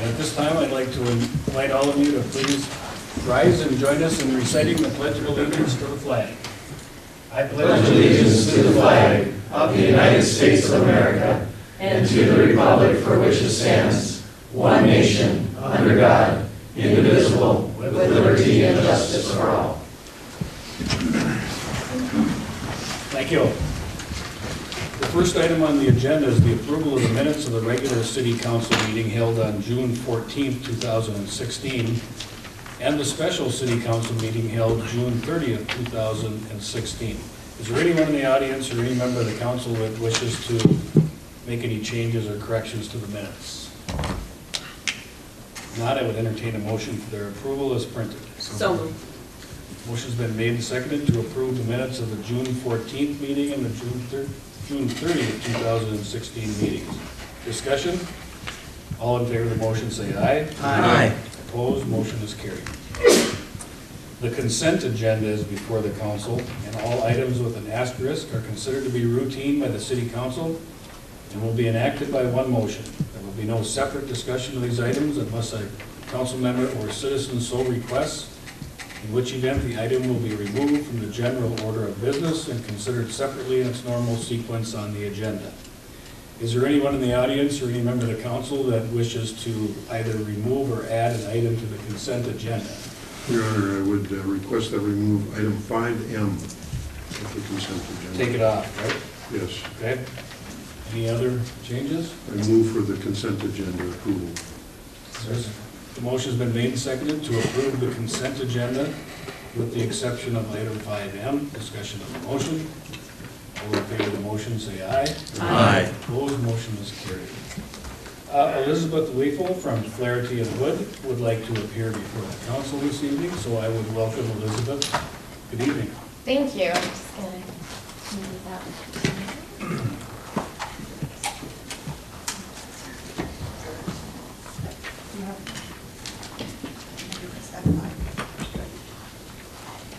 And at this time, I'd like to invite all of you to please rise and join us in reciting the Pledge of Allegiance to the flag. I pledge allegiance to the flag of the United States of America and to the republic for which it stands, one nation, under God, indivisible, with liberty and justice for all. Thank you. The first item on the agenda is the approval of the minutes of the regular city council meeting held on June 14th, 2016, and the special city council meeting held June 30th, 2016. Is there anyone in the audience or any member of the council that wishes to make any changes or corrections to the minutes? If not, I would entertain a motion for their approval as printed. So moved. Motion's been made and seconded to approve the minutes of the June 14th meeting and the June 30th, 2016 meetings. Discussion? All in favor of the motion say aye. Aye. Opposed? Motion is carried. The consent agenda is before the council, and all items with an asterisk are considered to be routine by the city council and will be enacted by one motion. There will be no separate discussion of these items unless a council member or citizen so requests, in which event the item will be removed from the general order of business and considered separately in its normal sequence on the agenda. Is there anyone in the audience or any member of the council that wishes to either remove or add an item to the consent agenda? Your Honor, I would request that we remove item 5M of the consent agenda. Take it off, right? Yes. Okay. Any other changes? I move for the consent agenda approval. The motion's been made and seconded to approve the consent agenda with the exception of item 5M. Discussion of the motion. All in favor of the motion say aye. Aye. Opposed? Motion is carried. Elizabeth Weifel from Flaherty and Hood would like to appear before the council this evening, so I would welcome Elizabeth. Good evening. Thank you. I'm just gonna move that.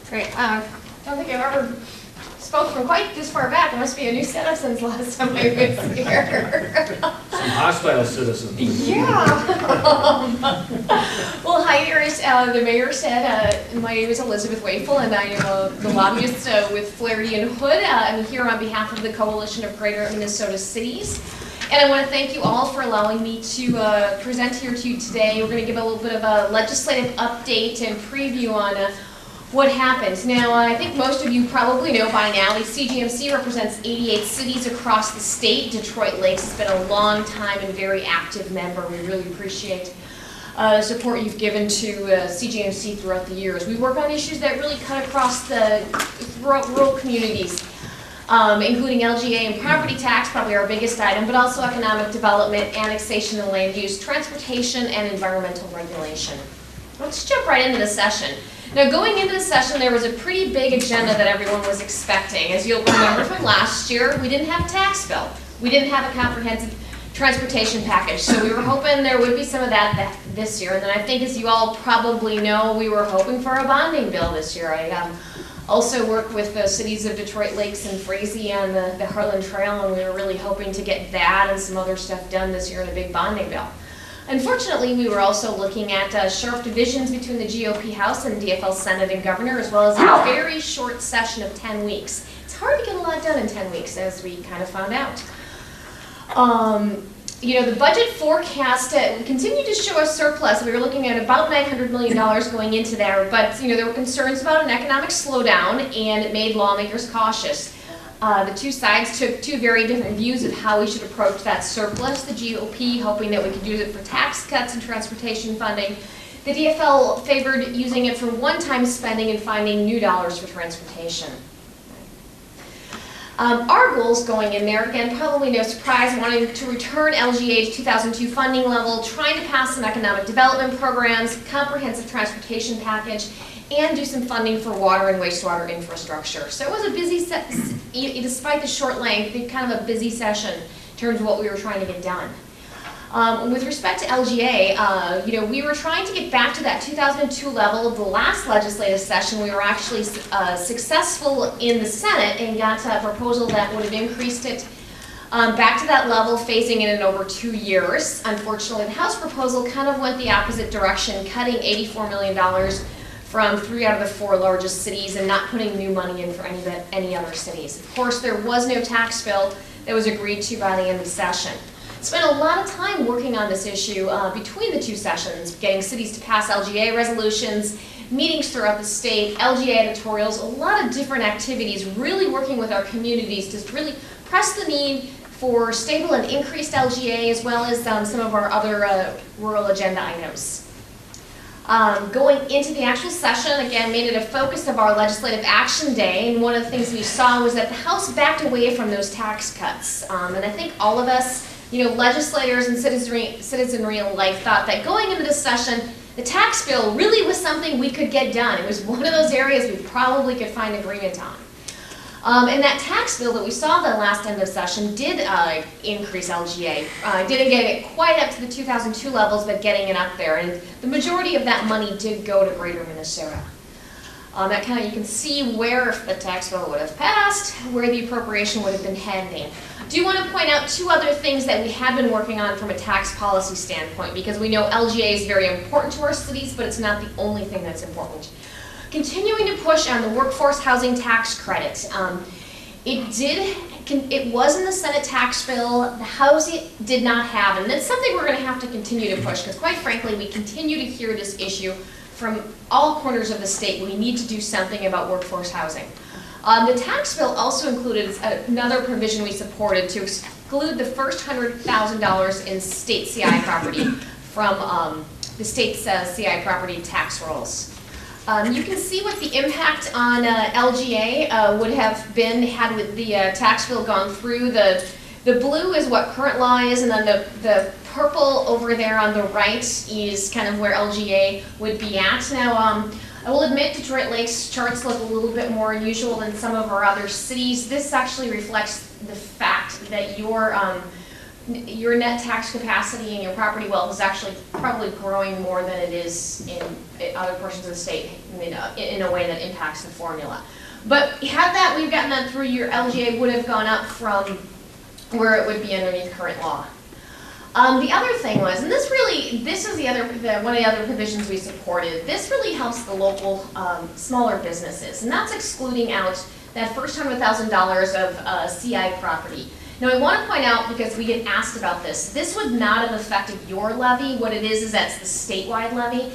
Great. I don't think I've ever spoke from quite this far back. It must be a new setup since last time I was here. Some hostile citizens. Yeah. Well, hi, Iris. The mayor said my name is Elizabeth Weifel, and I am the lobbyist with Flaherty and Hood. I'm here on behalf of the Coalition of Greater Minnesota Cities. And I want to thank you all for allowing me to present here to you today. We're going to give a little bit of a legislative update and preview on what happens. Now, I think most of you probably know by now, the CGMC represents 88 cities across the state. Detroit Lakes has been a long time and very active member. We really appreciate the support you've given to CGMC throughout the years. We work on issues that really cut across throughout rural communities, including LGA and property tax, probably our biggest item, but also economic development, annexation and land use, transportation, and environmental regulation. Let's jump right into the session. Now, going into the session, there was a pretty big agenda that everyone was expecting. As you'll remember from last year, we didn't have a tax bill. We didn't have a comprehensive transportation package. So we were hoping there would be some of that this year. And then I think, as you all probably know, we were hoping for a bonding bill this year. I also work with the cities of Detroit Lakes and Frazee on the Harlan Trail, and we were really hoping to get that and some other stuff done this year in a big bonding bill. Unfortunately, we were also looking at sharp divisions between the GOP House and DFL Senate and Governor, as well as a very short session of 10 weeks. It's hard to get a lot done in 10 weeks, as we kind of found out. You know, the budget forecast continued to show a surplus. We were looking at about $900 million going into there, but you know, there were concerns about an economic slowdown, and it made lawmakers cautious. The two sides took two very different views of how we should approach that surplus. The GOP hoping that we could use it for tax cuts and transportation funding. The DFL favored using it for one-time spending and finding new dollars for transportation. Our goals going in there, again, probably no surprise, wanting to return LGA to 2002 funding level, trying to pass some economic development programs, comprehensive transportation package, and do some funding for water and wastewater infrastructure. So it was a busy, despite the short length, kind of a busy session in terms of what we were trying to get done. With respect to LGA, you know, we were trying to get back to that 2002 level of the last legislative session. We were actually successful in the Senate and got a proposal that would have increased it back to that level, phasing in over 2 years. Unfortunately, the House proposal kind of went the opposite direction, cutting $84 million from 3 out of the 4 largest cities and not putting new money in for any other cities. Of course, there was no tax bill that was agreed to by the end of the session. Spent a lot of time working on this issue between the 2 sessions, getting cities to pass LGA resolutions, meetings throughout the state, LGA editorials, a lot of different activities, really working with our communities to really press the need for stable and increased LGA, as well as some of our other rural agenda items. Going into the actual session, again, made it a focus of our legislative action day, and one of the things we saw was that the House backed away from those tax cuts. And I think all of us, legislators and citizenry alike thought that going into this session, the tax bill really was something we could get done. It was one of those areas we probably could find agreement on. And that tax bill that we saw the last end of session did increase LGA. Didn't get it quite up to the 2002 levels, but getting it up there. And the majority of that money did go to Greater Minnesota. That kind of, you can see where if the tax bill would have passed, where the appropriation would have been heading. I do want to point out 2 other things that we have been working on from a tax policy standpoint, because we know LGA is very important to our cities, but it's not the only thing that's important. Continuing to push on the workforce housing tax credit. It was in the Senate tax bill. The House did not have, and that's something we're going to have to continue to push, because quite frankly, we continue to hear this issue from all corners of the state. We need to do something about workforce housing. The tax bill also included another provision we supported to exclude the first $100,000 in state CI property from the state's CI property tax rolls. You can see what the impact on LGA would have been had with the tax bill gone through. The blue is what current law is, and then the purple over there on the right is kind of where LGA would be at. Now, I will admit Detroit Lakes charts look a little bit more unusual than some of our other cities. This actually reflects the fact that your net tax capacity and your property wealth is actually probably growing more than it is in other portions of the state in a way that impacts the formula. But had we've gotten that through, your LGA would have gone up from where it would be underneath current law. The other thing was, and this is one of the other provisions we supported, this really helps the local smaller businesses, and that's excluding out that first $100,000 of CI property. Now I want to point out, because we get asked about this would not have affected your levy. What it is that's the statewide levy.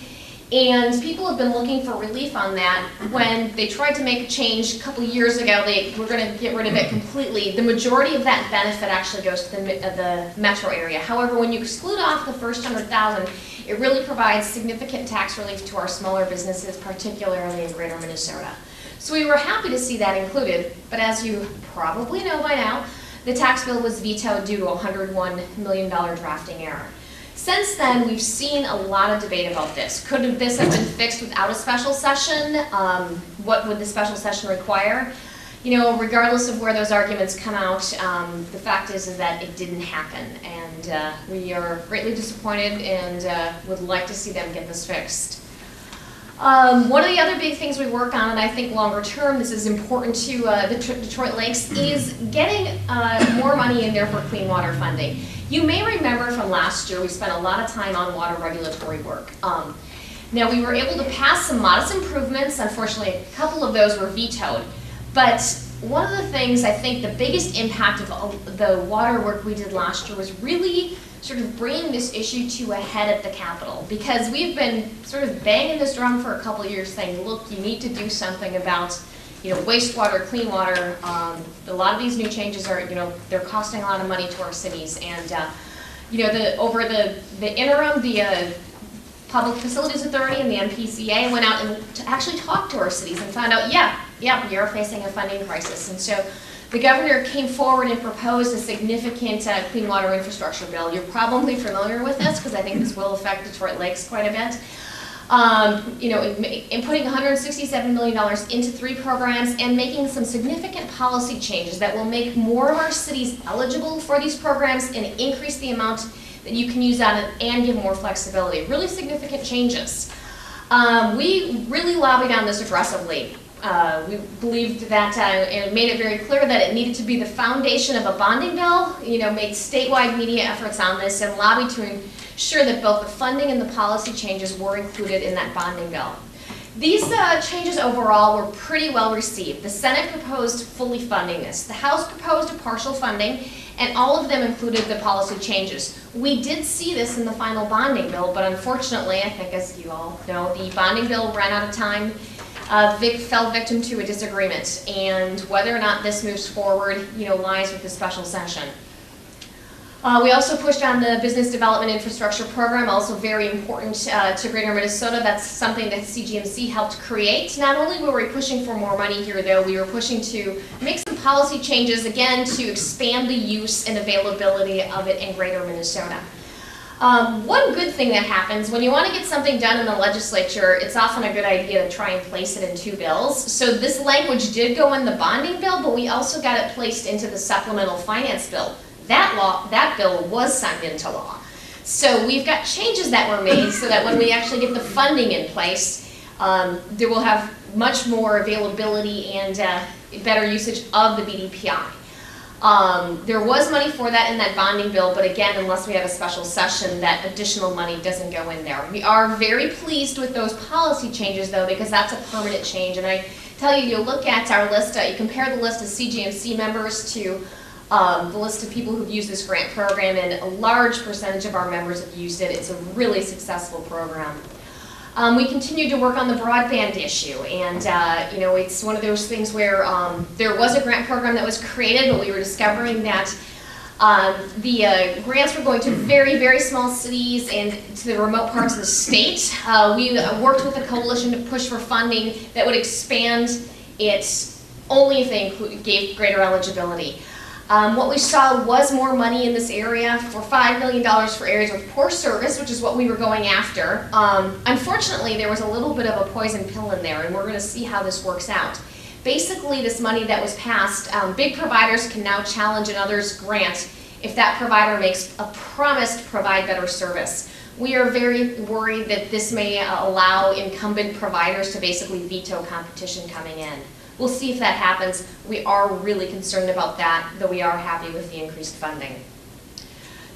And people have been looking for relief on that. When they tried to make a change a couple years ago, they were going to get rid of it completely. The majority of that benefit actually goes to the metro area. However, when you exclude off the first $100,000, it really provides significant tax relief to our smaller businesses, particularly in Greater Minnesota. So we were happy to see that included, but as you probably know by now, the tax bill was vetoed due to a $101 million drafting error. Since then, we've seen a lot of debate about this. Could this have been fixed without a special session? What would the special session require? Regardless of where those arguments come out, the fact is that it didn't happen. And we are greatly disappointed and would like to see them get this fixed. One of the other big things we work on, and I think longer term this is important to the Detroit Lakes, is getting more money in there for clean water funding. You may remember from last year we spent a lot of time on water regulatory work. Now we were able to pass some modest improvements. Unfortunately, a couple of those were vetoed. But one of the things, I think the biggest impact of the water work we did last year was really sort of bringing this issue to a head at the Capitol, because we've been sort of banging this drum for a couple of years saying, look, you need to do something about wastewater, clean water. A lot of these new changes are, they're costing a lot of money to our cities. And, over the interim, the Public Facilities Authority and the MPCA went out and actually talked to our cities and found out, yeah, we are facing a funding crisis. And so the governor came forward and proposed a significant clean water infrastructure bill. You're probably familiar with this, because I think this will affect Detroit Lakes quite a bit. In putting $167 million into 3 programs and making some significant policy changes that will make more of our cities eligible for these programs and increase the amount that you can use on it and give more flexibility. Really significant changes. We really lobbied on this aggressively. We believed that, and made it very clear that it needed to be the foundation of a bonding bill, made statewide media efforts on this and lobbied to ensure that both the funding and the policy changes were included in that bonding bill. These changes overall were pretty well received. The Senate proposed fully funding this. The House proposed a partial funding, and all of them included the policy changes. We did see this in the final bonding bill, but unfortunately, I think as you all know, the bonding bill ran out of time, fell victim to a disagreement, and whether or not this moves forward, lies with the special session. We also pushed on the Business Development Infrastructure Program, also very important to Greater Minnesota. That's something that CGMC helped create. Not only were we pushing for more money here, though, we were pushing to make some policy changes, again, to expand the use and availability of it in Greater Minnesota. One good thing that happens, when you want to get something done in the legislature, it's often a good idea to try and place it in two bills. So this language did go in the bonding bill, but we also got it placed into the supplemental finance bill. That bill was signed into law. So we've got changes that were made so that when we actually get the funding in place, there will have much more availability and better usage of the BDPI. There was money for that in that bonding bill, but again, unless we have a special session, that additional money doesn't go in there. We are very pleased with those policy changes, though, because that's a permanent change. And I tell you, you look at our list, you compare the list of CGMC members to the list of people who've used this grant program, and a large percentage of our members have used it. It's a really successful program. We continue to work on the broadband issue, and it's one of those things where there was a grant program that was created, but we were discovering that the grants were going to very, very small cities and to the remote parts of the state. We worked with a coalition to push for funding that would expand it only if they gave greater eligibility. What we saw was more money in this area for $5 million for areas with poor service, which is what we were going after. Unfortunately, there was a little bit of a poison pill in there, and we're going to see how this works out. Basically, this money that was passed, big providers can now challenge another's grant if that provider makes a promise to provide better service. We are very worried that this may allow incumbent providers to basically veto competition coming in. We'll see if that happens. We are really concerned about that, though we are happy with the increased funding.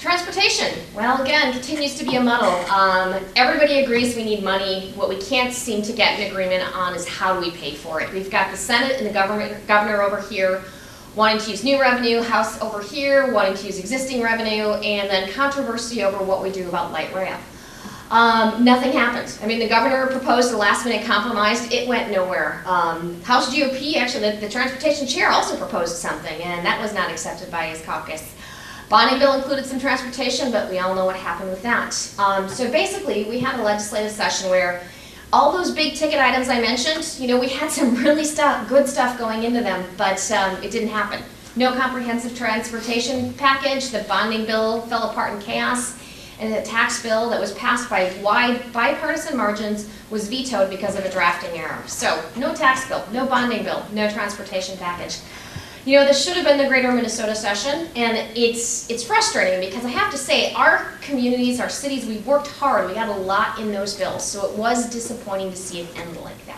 Transportation, well, again, continues to be a muddle. Everybody agrees we need money. What we can't seem to get an agreement on is how do we pay for it. We've got the Senate and the governor over here wanting to use new revenue, House over here wanting to use existing revenue, and then controversy over what we do about light rail. Nothing happened. I mean, the governor proposed a last-minute compromise. It went nowhere. House GOP, actually, the transportation chair also proposed something, and that was not accepted by his caucus. Bonding bill included some transportation, but we all know what happened with that. So basically, we had a legislative session where all those big-ticket items I mentioned, we had some really good stuff going into them, but it didn't happen. No comprehensive transportation package. The bonding bill fell apart in chaos. And the tax bill that was passed by wide bipartisan margins was vetoed because of a drafting error. So no tax bill, no bonding bill, no transportation package. This should have been the Greater Minnesota session, and it's frustrating because I have to say our communities, our cities, we worked hard. We got a lot in those bills, so it was disappointing to see it end like that.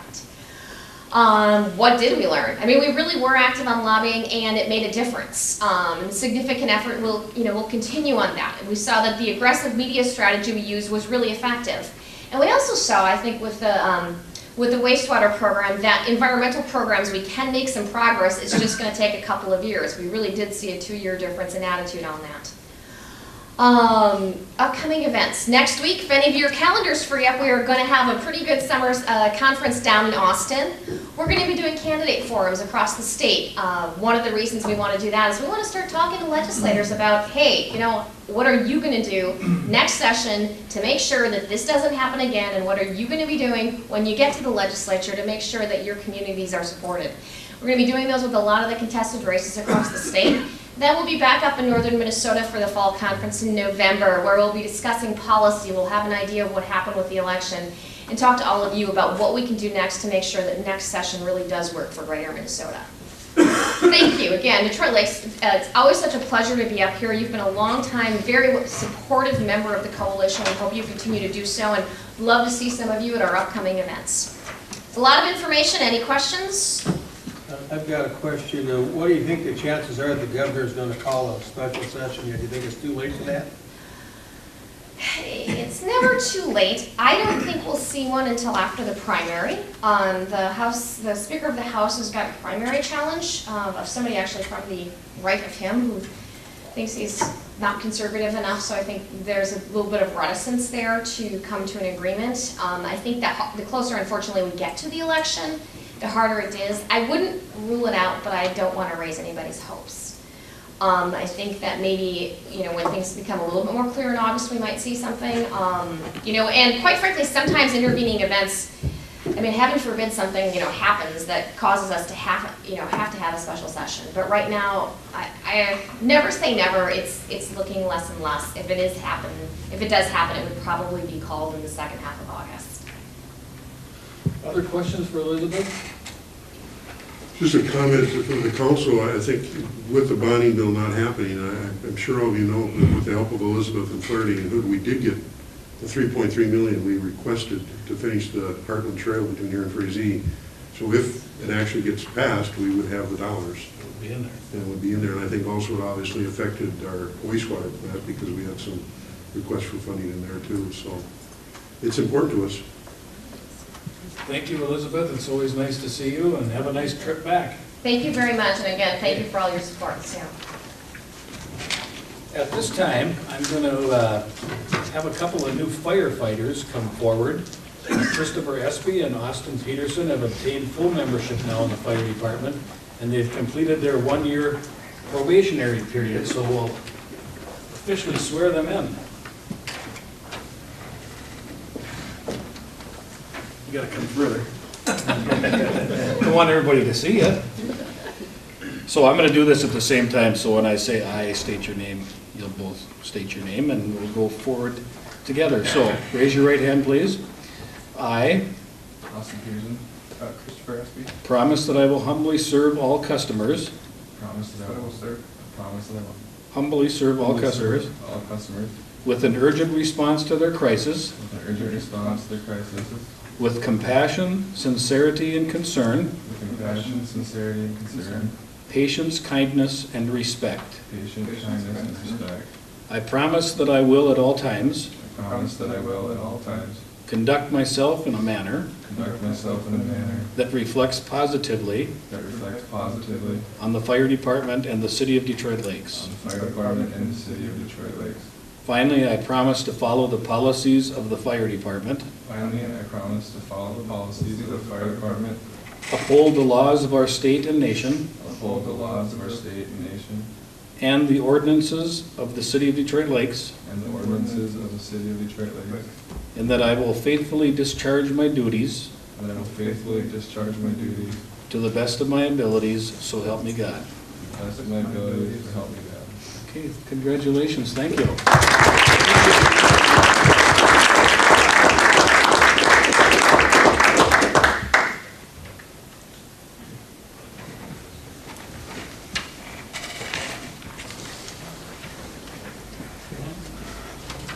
What did we learn? I mean, we really were active on lobbying, and it made a difference. Significant effort will continue on that. And we saw that the aggressive media strategy we used was really effective. And we also saw, I think, with the wastewater program, that environmental programs, we can make some progress. It's just going to take a couple of years. We really did see a 2-year difference in attitude on that. Upcoming events. Next week, if any of your calendars free up, we are going to have a pretty good summer conference down in Austin. We're going to be doing candidate forums across the state. One of the reasons we want to do that is we want to start talking to legislators about, hey, what are you going to do next session to make sure that this doesn't happen again, and what are you going to be doing when you get to the legislature to make sure that your communities are supported. We're going to be doing those with a lot of the contested races across the state. Then we'll be back up in northern Minnesota for the fall conference in November, where we'll be discussing policy. We'll have an idea of what happened with the election and talk to all of you about what we can do next to make sure that next session really does work for Greater Minnesota. Thank you again, Detroit Lakes. It's always such a pleasure to be up here. You've been a long time, very supportive member of the coalition. We hope you continue to do so, and love to see some of you at our upcoming events. It's a lot of information. Any questions? I've got a question. What do you think the chances are the governor's going to call a special session here? Do you think it's too late for that? It's never too late. I don't think we'll see one until after the primary. The Speaker of the House has got a primary challenge of somebody actually from the right of him who thinks he's not conservative enough, so I think there's a little bit of reticence there to come to an agreement. I think that the closer, unfortunately, we get to the election, the harder it is. I wouldn't rule it out, but I don't want to raise anybody's hopes. I think that maybe, when things become a little bit more clear in August, we might see something. And quite frankly, sometimes intervening events, heaven forbid something, happens that causes us to have to have a special session. But right now, I never say never. It's looking less and less. If it does happen, it would probably be called in the second half of August. Other questions for Elizabeth? Just a comment from the council. I think with the bonding bill not happening, I'm sure all of you know, with the help of Elizabeth and Flaherty and Hood, we did get the $3.3 million we requested to finish the Heartland Trail between here and Frazee. So if it actually gets passed, we would have the dollars. It would be in there. And it would be in there. And I think also it obviously affected our wastewater plant because we had some requests for funding in there too. So it's important to us. Thank you, Elizabeth. It's always nice to see you, and have a nice trip back. Thank you very much, and again, thank you for all your support. Yeah. At this time, I'm going to have a couple of new firefighters come forward. Christopher Espy and Austin Peterson have obtained full membership now in the fire department, and they've completed their one-year probationary period, so we'll officially swear them in. You gotta come further. I want everybody to see you. So I'm gonna do this at the same time, so when I say I, state your name, you'll both state your name, and we'll go forward together. So raise your right hand, please. I Austin Peterson, Christopher Espy. promise that I will humbly serve all customers, Promise that I will serve. Promise that I will humbly serve all humbly customers serve all customers with an urgent response to their crisis, with an urgent response to their crises, with compassion, sincerity, and concern, with compassion, sincerity, and concern, patience, kindness, and respect. patience, kindness, and respect. I promise that I will at all times I promise that I will at all times conduct myself in a manner conduct myself in a manner that reflects positively that reflects positively on the fire department and the city of Detroit Lakes. on the fire department and the city of Detroit Lakes. Finally, I promise to follow the policies of the fire department, Finally, I promise to follow the policies of the fire department, uphold the laws of our state and nation, uphold the laws of our state and nation, and the ordinances of the city of Detroit Lakes, and the ordinances of the city of Detroit Lakes, and that I will faithfully discharge my duties and that I will faithfully discharge my duties to the best of my abilities, so help me God. to the best of my ability, to help me God. Okay, congratulations, thank you.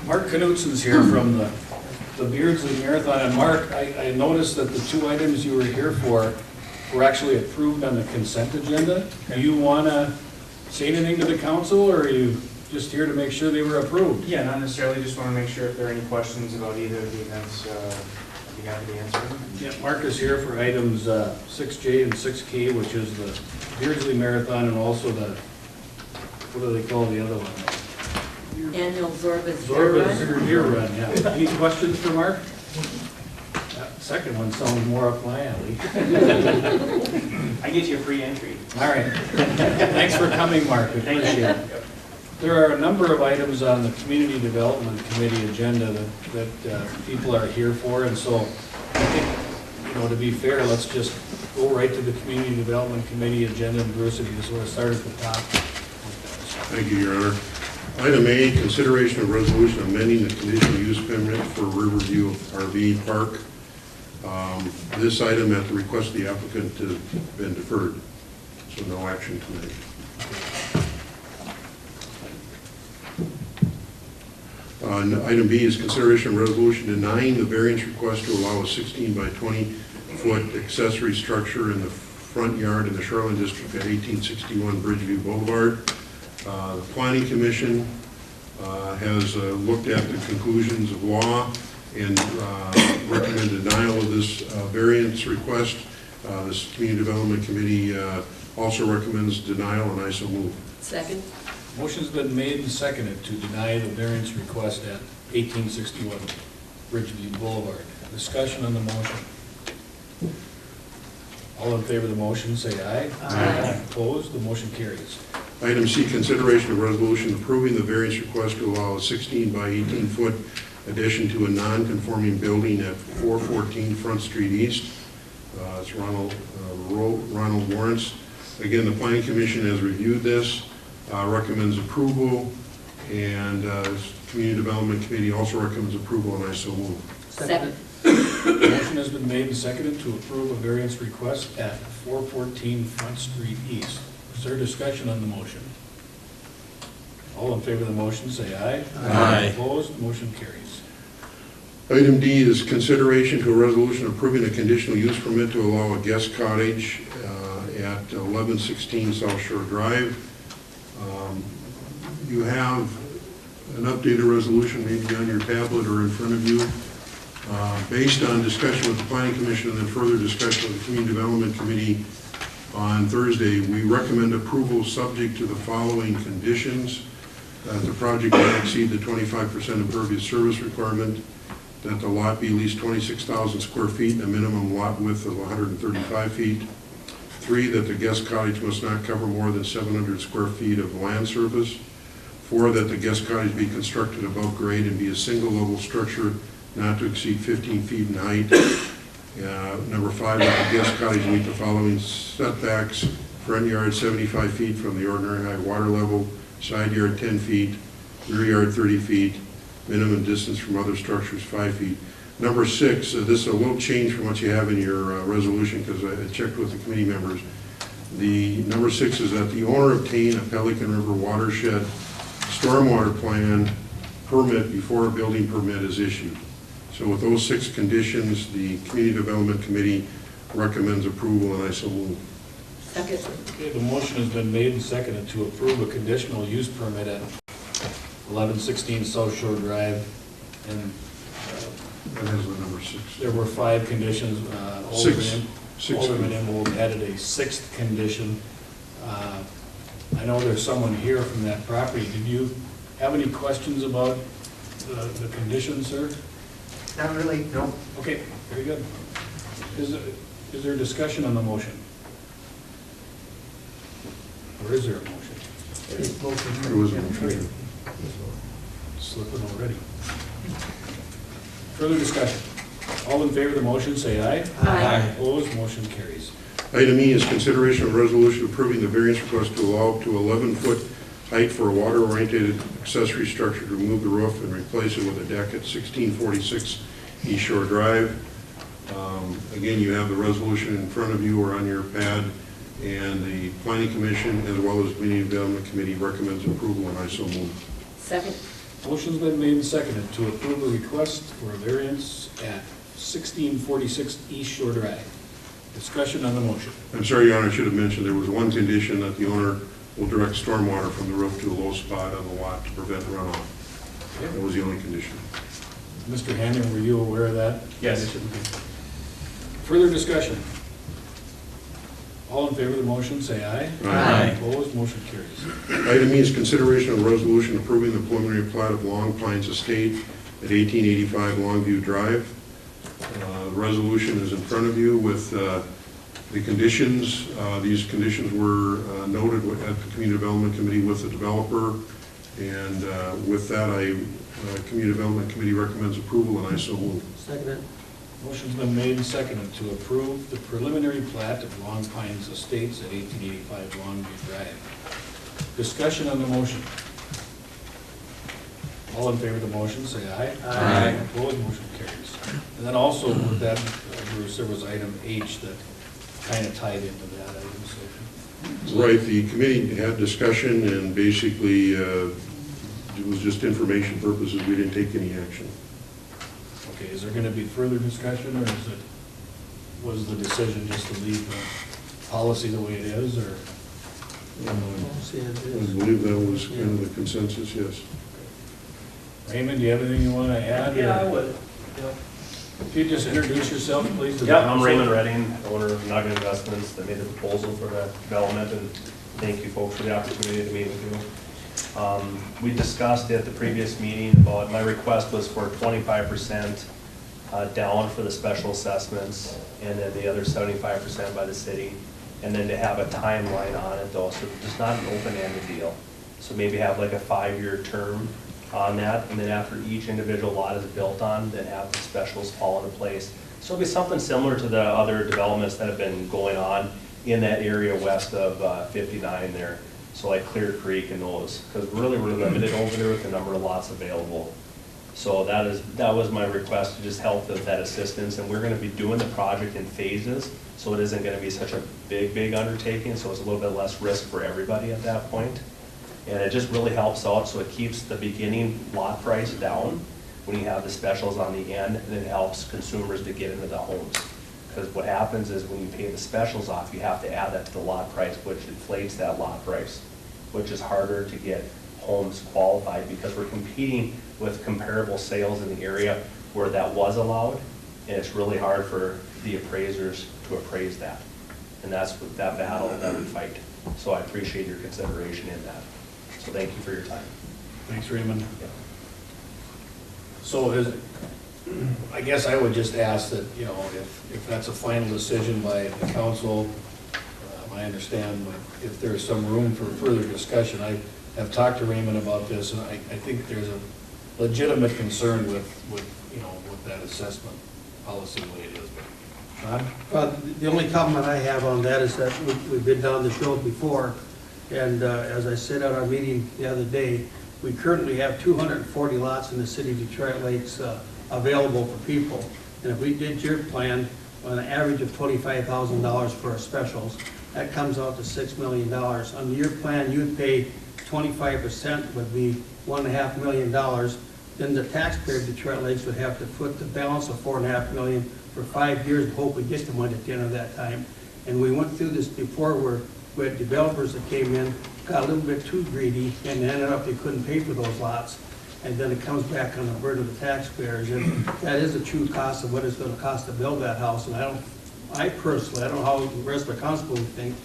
Mark Knutson's here from the Beardsley Marathon. And Mark, I noticed that the two items you were here for were actually approved on the consent agenda. Do you want to say anything to the council, or are you just here to make sure they were approved? Yeah, not necessarily, just want to make sure if there are any questions about either of the events, I'd be happy to answer them. Yeah, Mark is here for items 6J and 6K, which is the Beardsley Marathon and also the, what do they call the other one? Annual Zorba's Zorba's Deer Run, yeah. Any questions for Mark? That second one sounds more up my alley. I get you a free entry. All right. Thanks for coming, Mark. We Thank appreciate you. it. There are a number of items on the Community Development Committee agenda that people are here for, and so I think, to be fair, let's just go right to the Community Development Committee agenda, and Bruce, if you just want to start at the top. Thank you, Your Honor. Item A, consideration of resolution amending the conditional use permit for Riverview RV Park. This item, at the request of the applicant, has been deferred, so no action tonight. Item B is consideration of resolution denying the variance request to allow a 16 by 20-foot accessory structure in the front yard in the Shoreline District at 1861 Bridgeview Boulevard. The Planning Commission has looked at the conclusions of law and recommend denial of this variance request. This Community Development Committee also recommends denial, and I so move. Second. Motion's been made and seconded to deny the variance request at 1861 Bridgeview Boulevard. Discussion on the motion. All in favor of the motion, say aye. Aye. Opposed, the motion carries. Item C, consideration of resolution approving the variance request to allow a 16 by 18-foot addition to a non-conforming building at 414 Front Street East. It's Ronald Lawrence. Again, the Planning Commission has reviewed this, recommends approval, and Community Development Committee also recommends approval, and I so move. Second. Motion has been made and seconded to approve a variance request at 414 Front Street East. Is there discussion on the motion? All in favor of the motion, say aye. Aye. Opposed, motion carries. Item D is consideration to a resolution approving a conditional use permit to allow a guest cottage at 1116 South Shore Drive. You have an updated resolution maybe on your tablet or in front of you. Based on discussion with the Planning Commission and then further discussion with the Community Development Committee on Thursday, we recommend approval subject to the following conditions. That the project will exceed the 25% impervious service requirement, that the lot be at least 26,000 square feet and a minimum lot width of 135 feet. 3, that the guest cottage must not cover more than 700 square feet of land surface. 4, that the guest cottage be constructed above grade and be a single-level structure not to exceed 15 feet in height. Number 5, that the guest cottage meet the following setbacks: front yard 75 feet from the ordinary high water level, side yard 10 feet, rear yard 30 feet, minimum distance from other structures 5 feet. Number 6, this is a little change from what you have in your resolution, because I checked with the committee members. The number 6 is that the owner obtain a Pelican River watershed stormwater plan permit before a building permit is issued. So with those 6 conditions, the Community Development Committee recommends approval, and I so move. Second. Okay, the motion has been made and seconded to approve a conditional use permit at 1116 South Shore Drive. And That has the number 6. there were 5 conditions. Six. Alderman Invold added a 6th condition. I know there's someone here from that property. Did you have any questions about the conditions, sir? Not really, no. Okay, very good. Is there discussion on the motion? Or is there a motion? There was a motion. Slipping already. Further discussion? All in favor of the motion, say aye. Aye. Opposed, motion carries. Item E is consideration of resolution approving the variance request to allow up to 11-foot height for a water-oriented accessory structure to remove the roof and replace it with a deck at 1646 East Shore Drive. Again, you have the resolution in front of you or on your pad, and the Planning Commission as well as Community Development Committee recommends approval, and I so move. Second. Motion's been made and seconded to approve a request for a variance at 1646 East Shore Drive. Discussion on the motion. I'm sorry, Your Honor, I should have mentioned there was one condition that the owner will direct stormwater from the roof to a low spot on the lot to prevent runoff. That was the only condition. Mr. Hannon, were you aware of that? Yes. Okay. Further discussion? All in favor of the motion, say aye. Aye. Opposed, motion carries. Item E is consideration of resolution approving the preliminary plat of Long Pines Estate at 1885 Longview Drive. The resolution is in front of you with the conditions. These conditions were noted at the Community Development Committee with the developer, and with that, Community Development Committee recommends approval, and I so move. Second. Motion's been made and seconded to approve the preliminary plat of Long Pines Estates at 1885 Longview Drive. Discussion on the motion. All in favor of the motion, say aye. Aye. Opposed, motion carries. And then also with that, Bruce, there was item H that kind of tied into that item, so. Right, the committee had discussion, and basically it was just information purposes, we didn't take any action. Okay, is there gonna be further discussion, or was the decision just to leave the policy the way it is, or? See, it I is. believe that was kind of the consensus, yes. Raymond, do you have anything you wanna add? Yeah, I or- would. If you just introduce yourself, please. to the Yeah, I'm council. Raymond Redding, owner of Nugget Investments, that made the proposal for the development, and thank you folks for the opportunity to meet with you. We discussed at the previous meeting about, my request was for 25% down for the special assessments, and then the other 75% by the city, and then to have a timeline on it though, so it's not an open-ended deal. So maybe have like a 5-year term on that, and then after each individual lot is built on, then have the specials fall into place. So it'll be something similar to the other developments that have been going on in that area west of 59 there. So like Clear Creek and those, because really we're limited over there with the number of lots available. So that was my request, to just help with that assistance, and we're gonna be doing the project in phases, so it isn't gonna be such a big undertaking, so it's a little bit less risk for everybody at that point. And it just really helps out, so it keeps the beginning lot price down when you have the specials on the end, and it helps consumers to get into the homes. Because what happens is when you pay the specials off, you have to add that to the lot price, which inflates that lot price, which is harder to get homes qualified, because we're competing with comparable sales in the area where that was allowed, and it's really hard for the appraisers to appraise that. And that's what that battle that we fight. So I appreciate your consideration in that. So thank you for your time. Thanks, Raymond. So I guess I would just ask that, you know, if that's a final decision by the council, I understand, but if there's some room for further discussion, I have talked to Raymond about this, and I think there's a legitimate concern with, you know, with that assessment policy the way it is. Ron? The only comment I have on that is that we've been down this road before, and as I said at our meeting the other day, we currently have 240 lots in the city of Detroit Lakes available for people. And if we did your plan on an average of $25,000 for our specials, that comes out to $6 million. Under your plan, you'd pay 25%, would be $1.5 million. Then the taxpayer of Detroit Lakes would have to put the balance of $4.5 million for 5 years and hope we get the money at the end of that time. And we went through this before where we had developers that came in, got a little bit too greedy, and ended up they couldn't pay for those lots. And then it comes back on the burden of the taxpayers. And that is the true cost of what it's gonna cost to build that house. And I personally, I don't know how the rest of the council would think,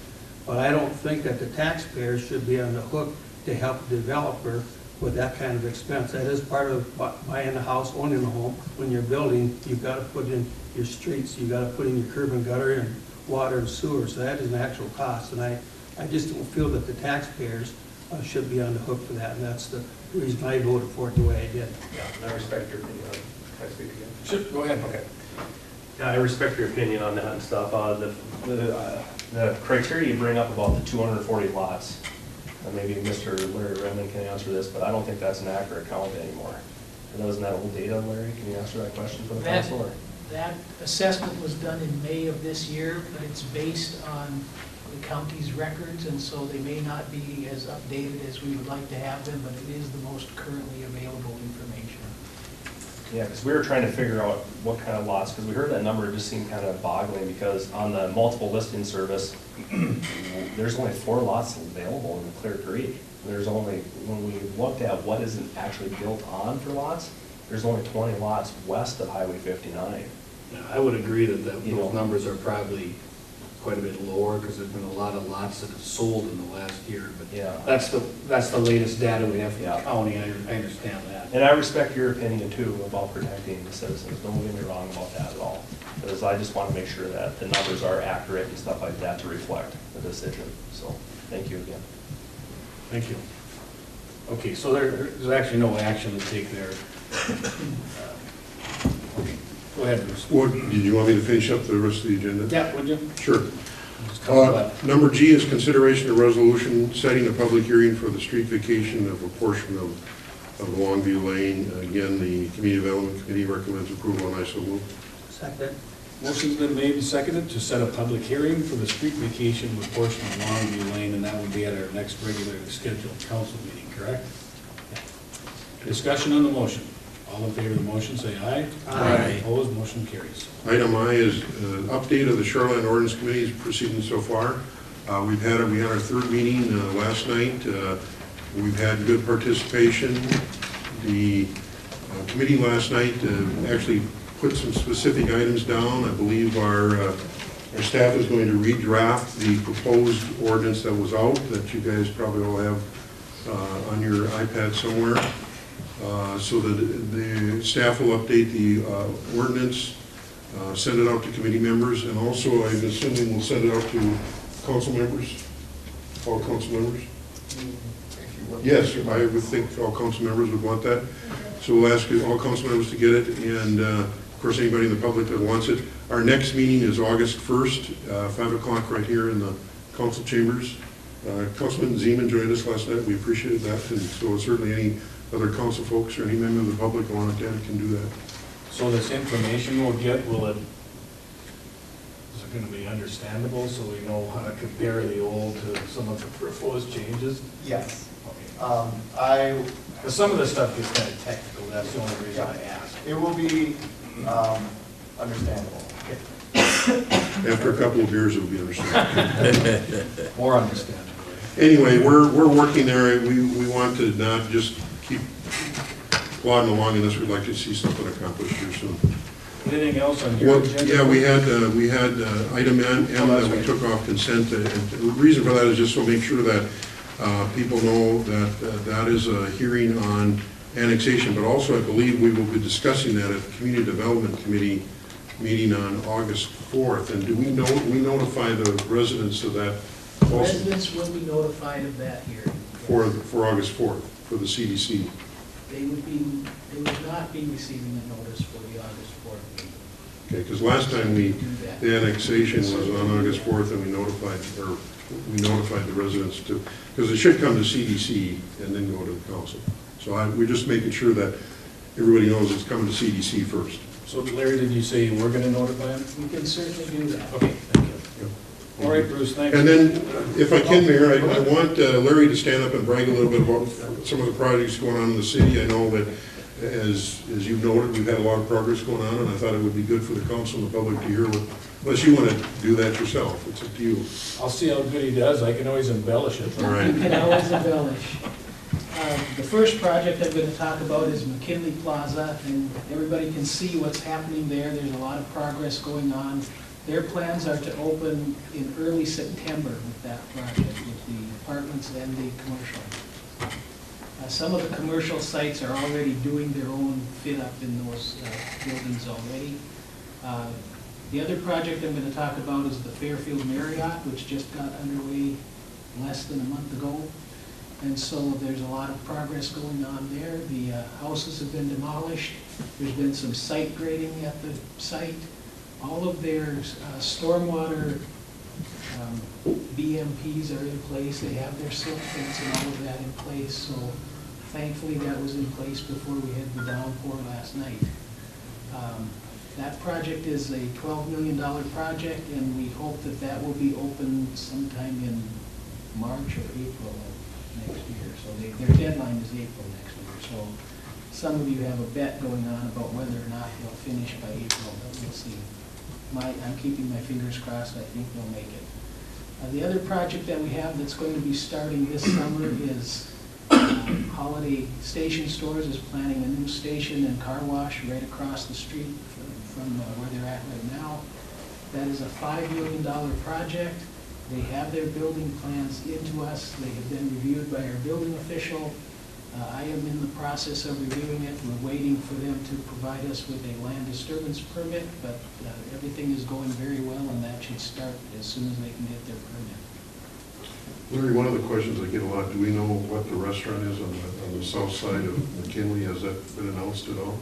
but I don't think that the taxpayers should be on the hook to help the developer with that kind of expense. That is part of buying a house, owning a home. When you're building, you've got to put in your streets, you've got to put in your curb and gutter and water and sewer. So that is an actual cost. And I just don't feel that the taxpayers should be on the hook for that. And that's the reason I voted for it the way I did. Yeah, and I respect your opinion. Can I speak again? Sure, go ahead. Okay. Yeah, I respect your opinion on that and stuff. The criteria you bring up about the 240 lots, and maybe Mr. Larry Redmond can answer this, but I don't think that's an accurate count anymore. And isn't that old data, Larry? Can you answer that question for the council? Or? That assessment was done in May of this year, but it's based on the county's records, and so they may not be as updated as we would like to have them, but it is the most currently available information. Yeah, because we were trying to figure out what kind of lots, because we heard that number, it just seemed kind of boggling, because on the multiple listing service, there's only 4 lots available in Clear Creek. There's only, when we looked at what isn't actually built on for lots, there's only 20 lots west of Highway 59. Yeah, I would agree that You know. those numbers are probably quite a bit lower, because there's been a lot of lots that have sold in the last year, but Yeah. that's the latest data we have from the Yeah. county, I understand that. And I respect your opinion too about protecting the citizens. Don't get me wrong about that at all. Because I just want to make sure that the numbers are accurate and stuff like that to reflect the decision. So, thank you again. Thank you. Okay, so there's actually no action to take there. Okay, go ahead, Bruce. What, did you want me to finish up the rest of the agenda? Yeah, would you? Sure. Just cover that. Number G is consideration of resolution setting a public hearing for the street vacation of a portion of Longview Lane. Again, the Community Development Committee recommends approval, and I so move. Second. Motion's been made and seconded to set a public hearing for the street vacation of a portion of Longview Lane, and that would be at our next regularly scheduled council meeting, correct? Discussion on the motion. All in favor of the motion, say aye. Aye. Opposed, motion carries. Item I is update of the Shoreline Ordinance Committee's proceedings so far. We had our third meeting last night. We've had good participation. The committee last night actually put some specific items down. I believe our staff is going to redraft the proposed ordinance that was out, that you guys probably all have on your iPad somewhere. So that the staff will update the ordinance, send it out to committee members, and also I'm assuming we'll send it out to council members, all council members. Yes, I would think all council members would want that. So we'll ask all council members to get it, and of course, anybody in the public that wants it. Our next meeting is August 1st, 5 o'clock right here in the council chambers. Councilman Zeman joined us last night. We appreciated that, and so certainly any other council folks or any member of the public who want to attend can do that. So this information we'll get, is it going to be understandable so we know how to compare the old to some of the proposed changes? Yes. Okay. Because some of this stuff gets kind of technical, that's the only reason I asked. It will be understandable. After a couple of years, it'll be understandable. More understandable. Anyway, we're working there. We want to not just keep plodding along in this. We'd like to see something accomplished here soon. Anything else on your Well, agenda? yeah, we had item M that we took off consent. And the reason for that is just to make sure that people know that that is a hearing on annexation, but also I believe we will be discussing that at the Community Development Committee meeting on August 4th. And do we notify the residents of that also Residents will be notified of that hearing. for August 4th, for the CDC? They would not be receiving a notice for the August 4th meeting. Okay, because last time the annexation was on August 4th and we notified the residents to, because it should come to CDC and then go to the council. So we're just making sure that everybody knows it's coming to CDC first. So Larry, did you say we're going to notify them? We can certainly do that. Okay, thank you. All right, Bruce, thanks. And then, if I can, Mayor, I want Larry to stand up and brag a little bit about some of the projects going on in the city. I know that, as you've noted, we've had a lot of progress going on, and I thought it would be good for the council and the public to hear what, unless you want to do that yourself, it's up to you. I'll see how good he does. I can always embellish it. All right. You can always embellish. The first project I'm going to talk about is McKinley Plaza, and everybody can see what's happening there. There's a lot of progress going on. Their plans are to open in early September with that project, with the apartments and the commercial. Some of the commercial sites are already doing their own fit-up in those buildings already. The other project I'm going to talk about is the Fairfield Marriott, which just got underway less than a month ago. And so there's a lot of progress going on there. The houses have been demolished. There's been some site grading at the site. All of their stormwater BMPs are in place. They have their silt fence and all of that in place. So thankfully that was in place before we had the downpour last night. That project is a $12 million project, and we hope that that will be open sometime in March or April of next year. So their deadline is April next year. So some of you have a bet going on about whether or not they'll finish by April, but we'll see. I'm keeping my fingers crossed. I think they'll make it. The other project that we have that's going to be starting this summer is Holiday Station Stores is planning a new station and car wash right across the street from where they're at right now. That is a $5 million project. They have their building plans into us. They have been reviewed by our building official. I am in the process of reviewing it. We're waiting for them to provide us with a land disturbance permit, but everything is going very well, and that should start as soon as they can get their permit. Larry, one of the questions I get a lot, do we know what the restaurant is on the south side of McKinley? Has that been announced at all?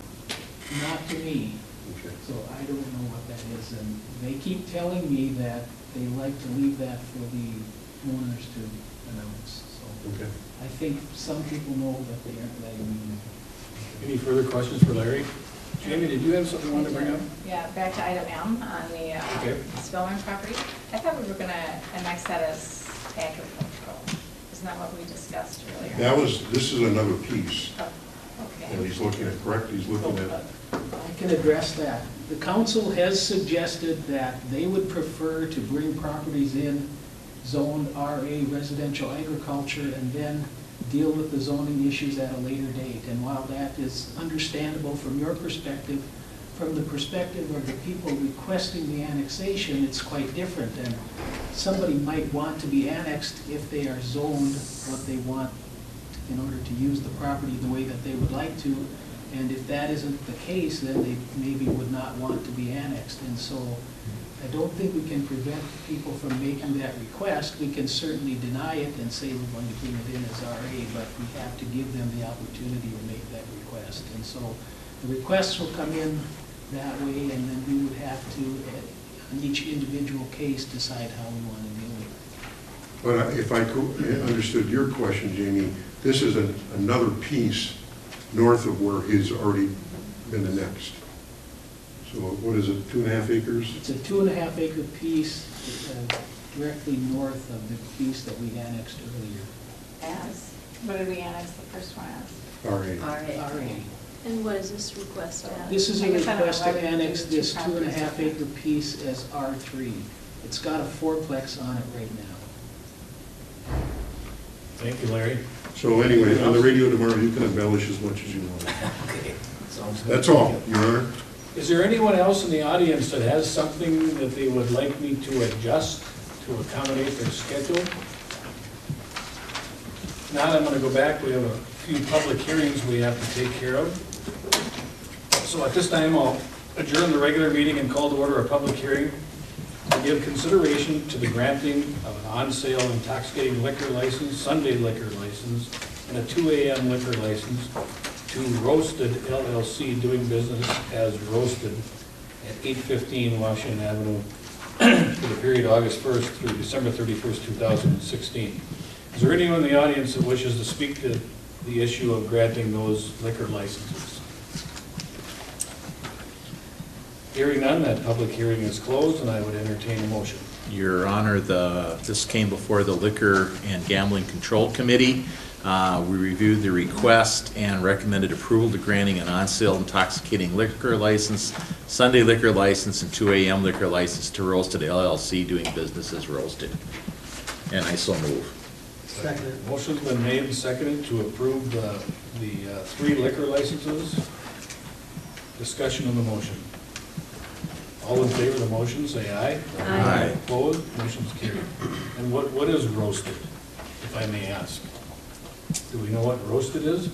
Not to me, Okay. so I don't know what that is. And they keep telling me that they like to leave that for the owners to announce. So Okay. I think some people know, but they aren't letting me know. Any further questions for Larry? Jamie, did you have something you wanted to bring up? Yeah, back to item M on the Okay. Spillman property. I thought we were gonna annex that as agricultural. Isn't that what we discussed earlier? This is another piece. Oh, that he's looking at, correct? He's looking at, I can address that. The council has suggested that they would prefer to bring properties in zoned RA residential agriculture and then deal with the zoning issues at a later date. And while that is understandable from your perspective, from the perspective of the people requesting the annexation, it's quite different. And somebody might want to be annexed if they are zoned what they want in order to use the property the way that they would like to. And if that isn't the case, then they maybe would not want to be annexed. And so I don't think we can prevent people from making that request. We can certainly deny it and say we're going to bring it in as RA, but we have to give them the opportunity to make that request. And so the requests will come in that way, and then we would have to, on each individual case, decide how we want to deal with it. but if I understood your question, Jamie, this is another piece north of where he's already been annexed. So what is it, 2.5 acres? It's a 2.5 acre piece directly north of the piece that we annexed earlier. As, what did we annex the first one as? RA. RA. And what is this request at? This is I a guess I don't know request why to we annex do two this properties. 2.5 acre piece as R3. It's got a fourplex on it right now. Thank you, Larry. So anyway, on the radio tomorrow, you can embellish as much as you want. Okay. Sounds good. That's all, Your Honor. Is there anyone else in the audience that has something that they would like me to adjust to accommodate their schedule? Now I'm going to go back. We have a few public hearings we have to take care of. So at this time, I'll adjourn the regular meeting and call to order a public hearing to give consideration to the granting of an on-sale intoxicating liquor license, Sunday liquor license, and a 2 a.m. liquor license to Roasted LLC, doing business as Roasted at 815 Washington Avenue for the period August 1st through December 31st, 2016. Is there anyone in the audience that wishes to speak to the issue of granting those liquor licenses? Hearing none, that public hearing is closed, and I would entertain a motion. Your Honor, this came before the Liquor and Gambling Control Committee. We reviewed the request and recommended approval to granting an on-sale intoxicating liquor license, Sunday liquor license, and 2 a.m. liquor license to Roasted LLC, doing business as Roasted. And I so move. Second. Motion's been made and seconded to approve the 3 liquor licenses. Discussion on the motion. All in favor of the motion, say aye. Aye. Opposed, motion's carried. And what is Roasted, if I may ask? Do we know what Roasted is?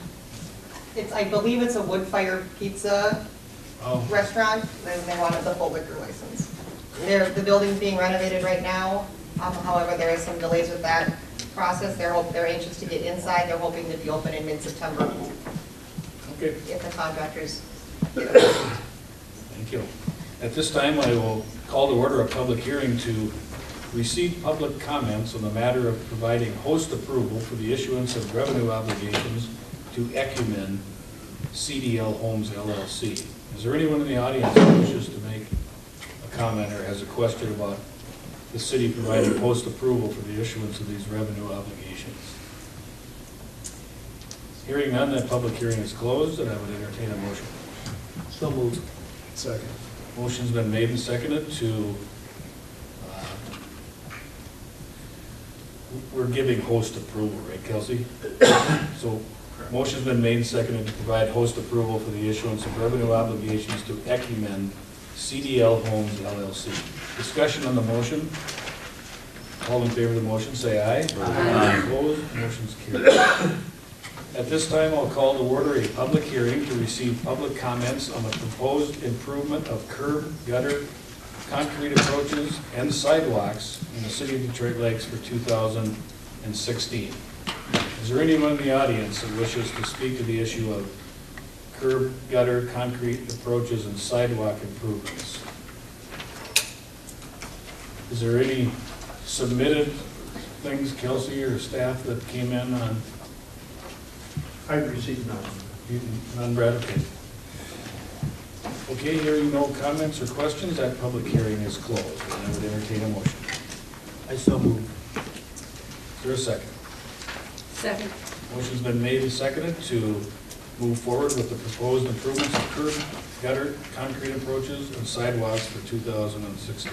I believe it's a wood-fired pizza Oh, restaurant, and they wanted the full liquor license. The building's being renovated right now, however, there is some delays with that process. They're anxious to get inside, they're hoping to be open in mid-September okay. if the contractors get it. Thank you. At this time, I will call to order a public hearing to receive public comments on the matter of providing host approval for the issuance of revenue obligations to Ecumen CDL Homes LLC. Is there anyone in the audience who wishes to make a comment or has a question about the city providing host approval for the issuance of these revenue obligations? Hearing none, that public hearing is closed, and I would entertain a motion. So moved. Second. Motion's been made and seconded to, we're giving host approval, right, Kelsey? So, motion's been made and seconded to provide host approval for the issuance of revenue obligations to Ecumen CDL Homes LLC. Discussion on the motion. All in favor of the motion, say aye. Aye. Opposed, motion's carried. At this time, I'll call to order a public hearing to receive public comments on the proposed improvement of curb, gutter, concrete approaches, and sidewalks in the city of Detroit Lakes for 2016. Is there anyone in the audience that wishes to speak to the issue of curb, gutter, concrete approaches, and sidewalk improvements? Is there any submitted things, Kelsey or staff, that came in on? I've received none. None, Brad, okay. Okay, hearing no comments or questions, that public hearing is closed, and I would entertain a motion. I so move. Is there a second? Second. Motion's been made and seconded to move forward with the proposed improvements of curb, gutter, concrete approaches, and sidewalks for 2016.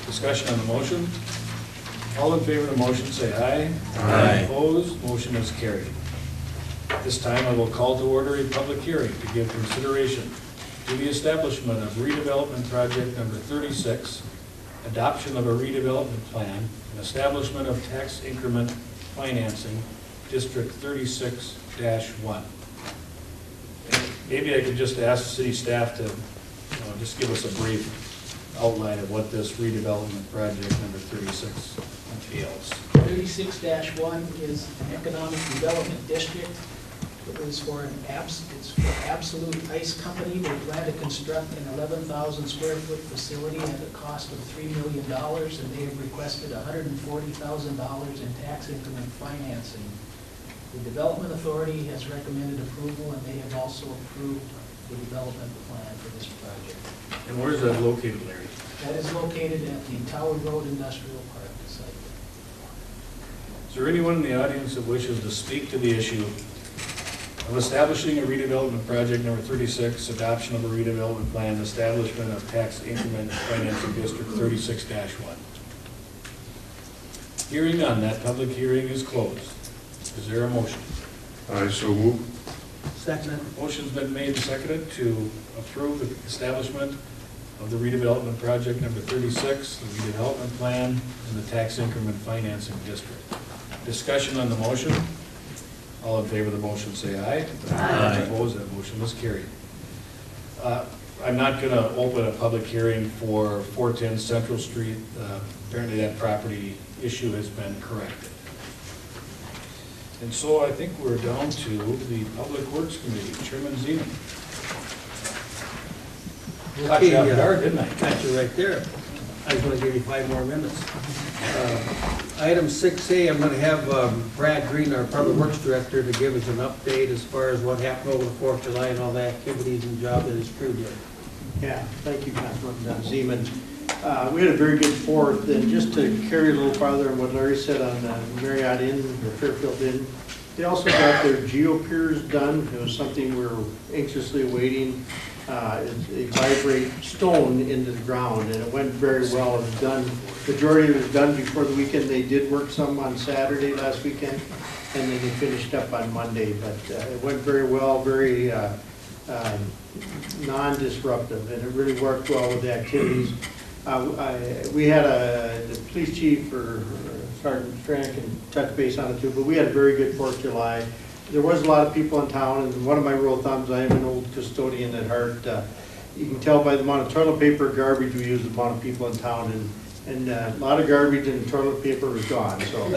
Discussion on the motion. All in favor of the motion, say aye. Aye. Opposed, motion is carried. This time I will call to order a public hearing to give consideration to the establishment of redevelopment project number 36, adoption of a redevelopment plan, and establishment of tax increment financing, District 36-1. Maybe I could just ask the city staff to just give us a brief outline of what this redevelopment project number 36 entails. 36-1 is an economic development district. It is for it's for Absolute Ice Company. They plan to construct an 11,000 square foot facility at a cost of $3 million, and they have requested $140,000 in tax increment financing. The Development Authority has recommended approval, and they have also approved the development plan for this project. And where is that located, Larry? That is located at the Tower Road Industrial Park site. Is there anyone in the audience that wishes to speak to the issue of establishing a redevelopment project number 36, adoption of a redevelopment plan, establishment of tax increment financing district 36-1? Hearing none, that public hearing is closed. Is there a motion? I so move. Second. Motion's been made and seconded to approve the establishment of the redevelopment project number 36, the redevelopment plan, and the tax increment financing district. Discussion on the motion. All in favor of the motion, say aye. Aye. Opposed, that motion is carried. I'm not going to open a public hearing for 410 Central Street. Apparently that property issue has been corrected. And so I think we're down to the Public Works Committee. Chairman Zeman. Caught you off guard, didn't I? Got you right there. I was going to give you 5 more minutes. Item 6A, I'm going to have Brad Green, our Public Works Director, to give us an update as far as what happened over the 4th of July and all the activities and job that his crew did. Yeah, thank you, Councilman Zeman. We had a very good 4th, and just to carry a little farther on what Larry said on Marriott Inn, or Fairfield Inn, they also got their geopiers done. It was something we were anxiously awaiting. It's a vibrate stone into the ground, and it went very well. It was done, majority of it was done before the weekend. They did work some on Saturday last weekend, and then they finished up on Monday, but it went very well, very non-disruptive, and it really worked well with the activities. We had the police chief, or Sergeant Strand can touch base on it too, but we had a very good 4th of July. There was a lot of people in town, and one of my rule of thumbs, I am an old custodian at heart. You can tell by the amount of toilet paper, garbage we use, the amount of people in town, and a lot of garbage and toilet paper was gone. So we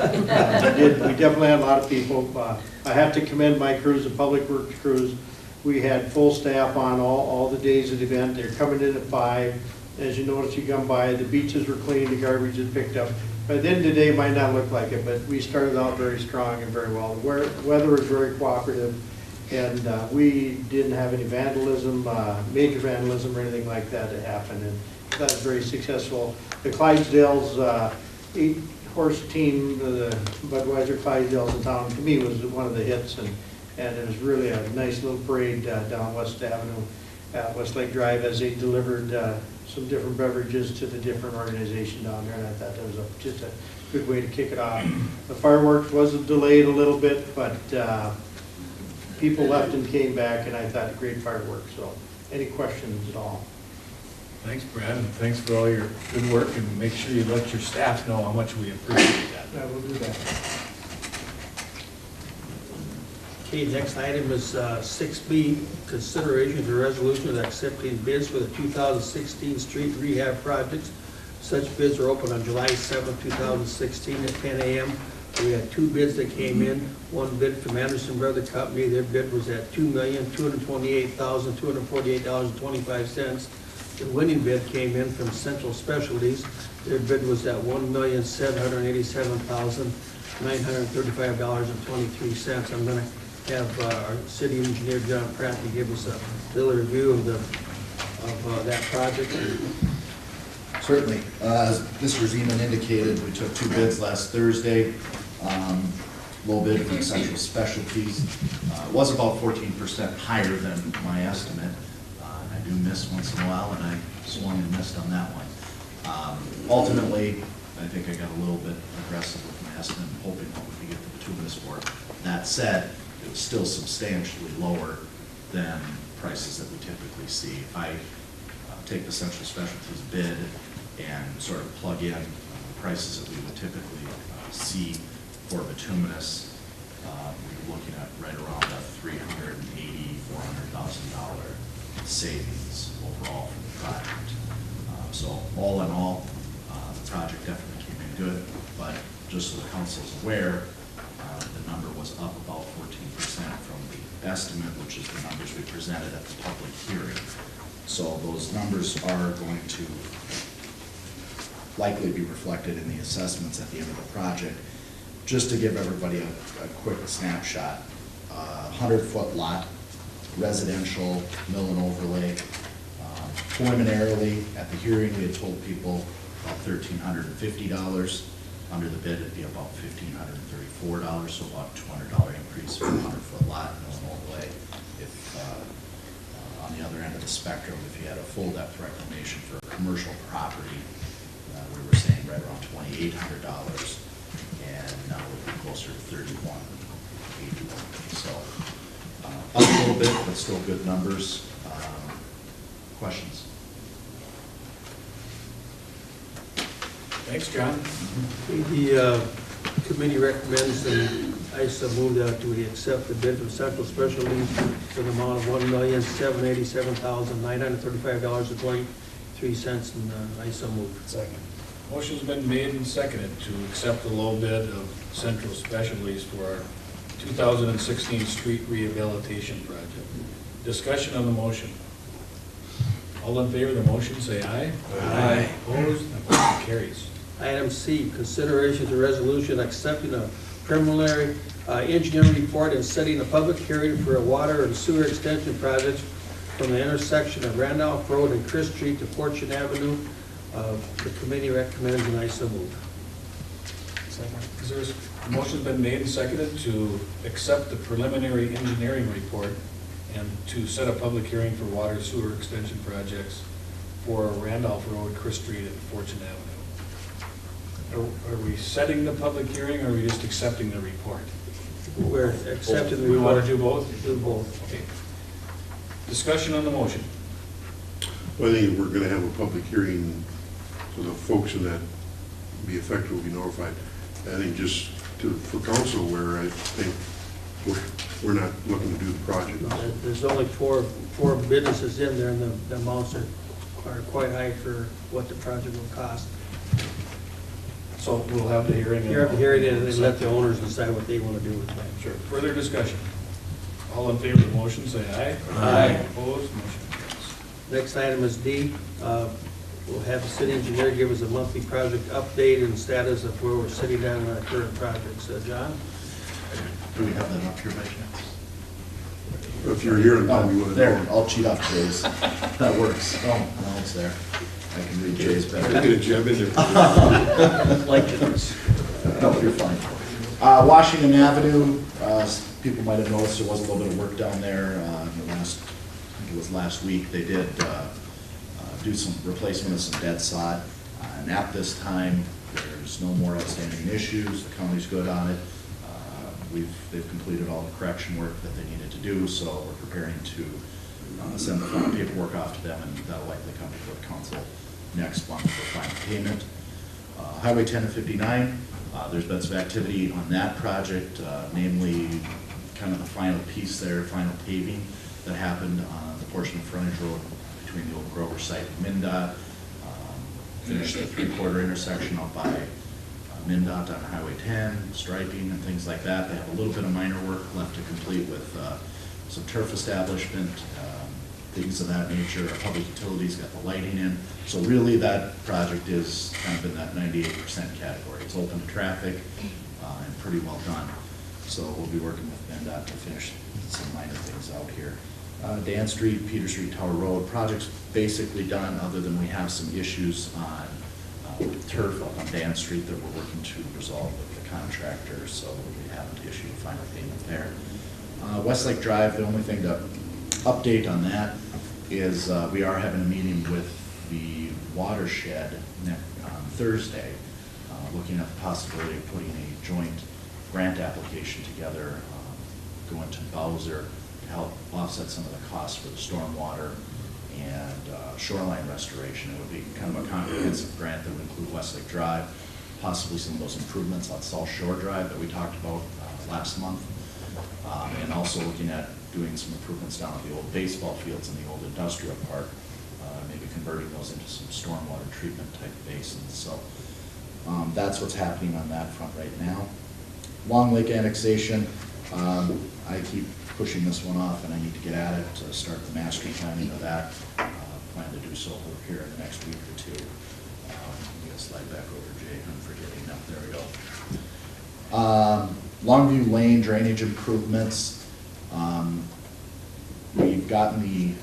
definitely had a lot of people. I have to commend my crews, the Public Works crews. We had full staff on all the days of the event. They're coming in at 5. As you notice, you come by, the beaches were clean, the garbage is picked up. By the end of the day, it might not look like it, but we started out very strong and very well. The weather was very cooperative, and we didn't have any vandalism, major vandalism or anything like that to happen, and that was very successful. The Clydesdales 8-horse team, the Budweiser Clydesdales in town, to me was one of the hits, and it was really a nice little parade down West Avenue, Westlake Drive, as they delivered some different beverages to the different organization down there, and I thought that was just a good way to kick it off. The fireworks was delayed a little bit, but people left and came back, and I thought great fireworks. So, any questions at all? Thanks, Brad, and thanks for all your good work, and make sure you let your staff know how much we appreciate that. I will do that. Okay, next item is 6B, consideration of the resolution of accepting bids for the 2016 street rehab projects. Such bids are open on July 7, 2016 at 10 a.m. We had 2 bids that came in. One bid from Anderson Brother Company. Their bid was at $2,228,248.25. The winning bid came in from Central Specialties. Their bid was at $1,787,935.23. I'm going to have our city engineer, John Pratt, to give us a little review of that project. Certainly. As Mr. Zeman indicated, we took 2 bids last Thursday. low bid from Central Specialties. It was about 14% higher than my estimate. I do miss once in a while, and I swung and missed on that one. Ultimately, I think I got a little bit aggressive with my estimate, hoping that we could get the bituminous for it. That said, it was still substantially lower than prices that we typically see. If I take the Central Specialties bid and sort of plug in prices that we would typically see for bituminous, we're looking at right around a $400,000 savings overall for the project. So all in all, the project definitely came in good, but just so the council's aware, the number was up about 14% from the estimate, which is the numbers we presented at the public hearing. So those numbers are going to likely be reflected in the assessments at the end of the project. Just to give everybody a quick snapshot, 100-foot lot, residential, mill and overlay. Preliminarily, at the hearing, we had told people about $1,350. Under the bid, it'd be about $1,534, so about $200 increase for a 100-foot lot, mill and overlay. If on the other end of the spectrum, if you had a full depth reclamation for a commercial property, we were saying right around $2,800, and now we'll be closer to $3,181. So up a little bit, but still good numbers. Questions? Thanks, John. The committee recommends and I so move that we accept the bid from Central Specialties for the amount of $1,787,935.23, and I so move. Second. Motion's been made and seconded to accept the low bid of Central Specialties for our 2016 street rehabilitation project. Discussion on the motion. All in favor of the motion, say aye. Aye. Opposed? That motion carries. Item C, consideration to resolution accepting a preliminary engineering report and setting a public hearing for a water and sewer extension project from the intersection of Randolph Road and Chris Street to Fortune Avenue. The committee recommends and I so move. Is there a motion's been made and seconded to accept the preliminary engineering report and to set a public hearing for water sewer extension projects for Randolph Road, Chris Street, and Fortune Avenue. Are we setting the public hearing, or are we just accepting the report? We're accepting the report. We want to do both? Do both. Okay. Discussion on the motion. Well, I think we're gonna have a public hearing, so the folks in that be affected will be notified. I think just for council, where I think we're not looking to do the project. There's only four businesses in there, and the amounts are quite high for what the project will cost. So we'll have the hearing. You have the hearing and then let the owners decide what they want to do with that. Sure. Further discussion. All in favor of the motion, say aye. Aye. Opposed? Motion carries. Next item is D. We'll have the city engineer give us a monthly project update and status of where we're sitting down on our current projects. John? Do we have that up here by chance? If you're here, then you would have. There, I'll cheat off Jay's. That works. Oh, no, it's there. I can read Jay's better. Get a jab in there. Like yours. No, you're fine. Washington Avenue, people might have noticed there was a little bit of work down there. I think it was last week. They did do some replacement of some dead sod. And at this time, there's no more outstanding issues. The county's good on it. They've completed all the correction work that they needed to do, so we're preparing to send the final paperwork off to them, and that'll likely come before the council next month for final payment. Highway 10 and 59, there's been some activity on that project, namely kind of the final piece there, final paving that happened on the portion of frontage road between the old Grover site and MnDOT. Finished the 3/4 intersection up by MnDOT on Highway 10, striping and things like that. They have a little bit of minor work left to complete with some turf establishment, things of that nature. Our public utilities got the lighting in. So really that project is kind of in that 98% category. It's open to traffic and pretty well done. So we'll be working with MnDOT to finish some minor things out here. Dan Street, Peter Street, Tower Road, project's basically done, other than we have some issues on turf up on Dan Street that we're working to resolve with the contractor, so we haven't issued a final payment there. Westlake Drive, the only thing to update on that is we are having a meeting with the watershed on Thursday, looking at the possibility of putting a joint grant application together, going to Bowser to help offset some of the costs for the stormwater and shoreline restoration. It would be kind of a comprehensive grant that would include Westlake Drive, possibly some of those improvements on South Shore Drive that we talked about last month, and also looking at doing some improvements down at the old baseball fields and the old industrial park, maybe converting those into some stormwater treatment type basins. So that's what's happening on that front right now. Long Lake annexation, I keep pushing this one off, and I need to get at it to start the master planning of that. Plan to do so here in the next week or two. I'm going to slide back over, Jay. I'm forgetting. No, there we go. Longview Lane drainage improvements. We've gotten the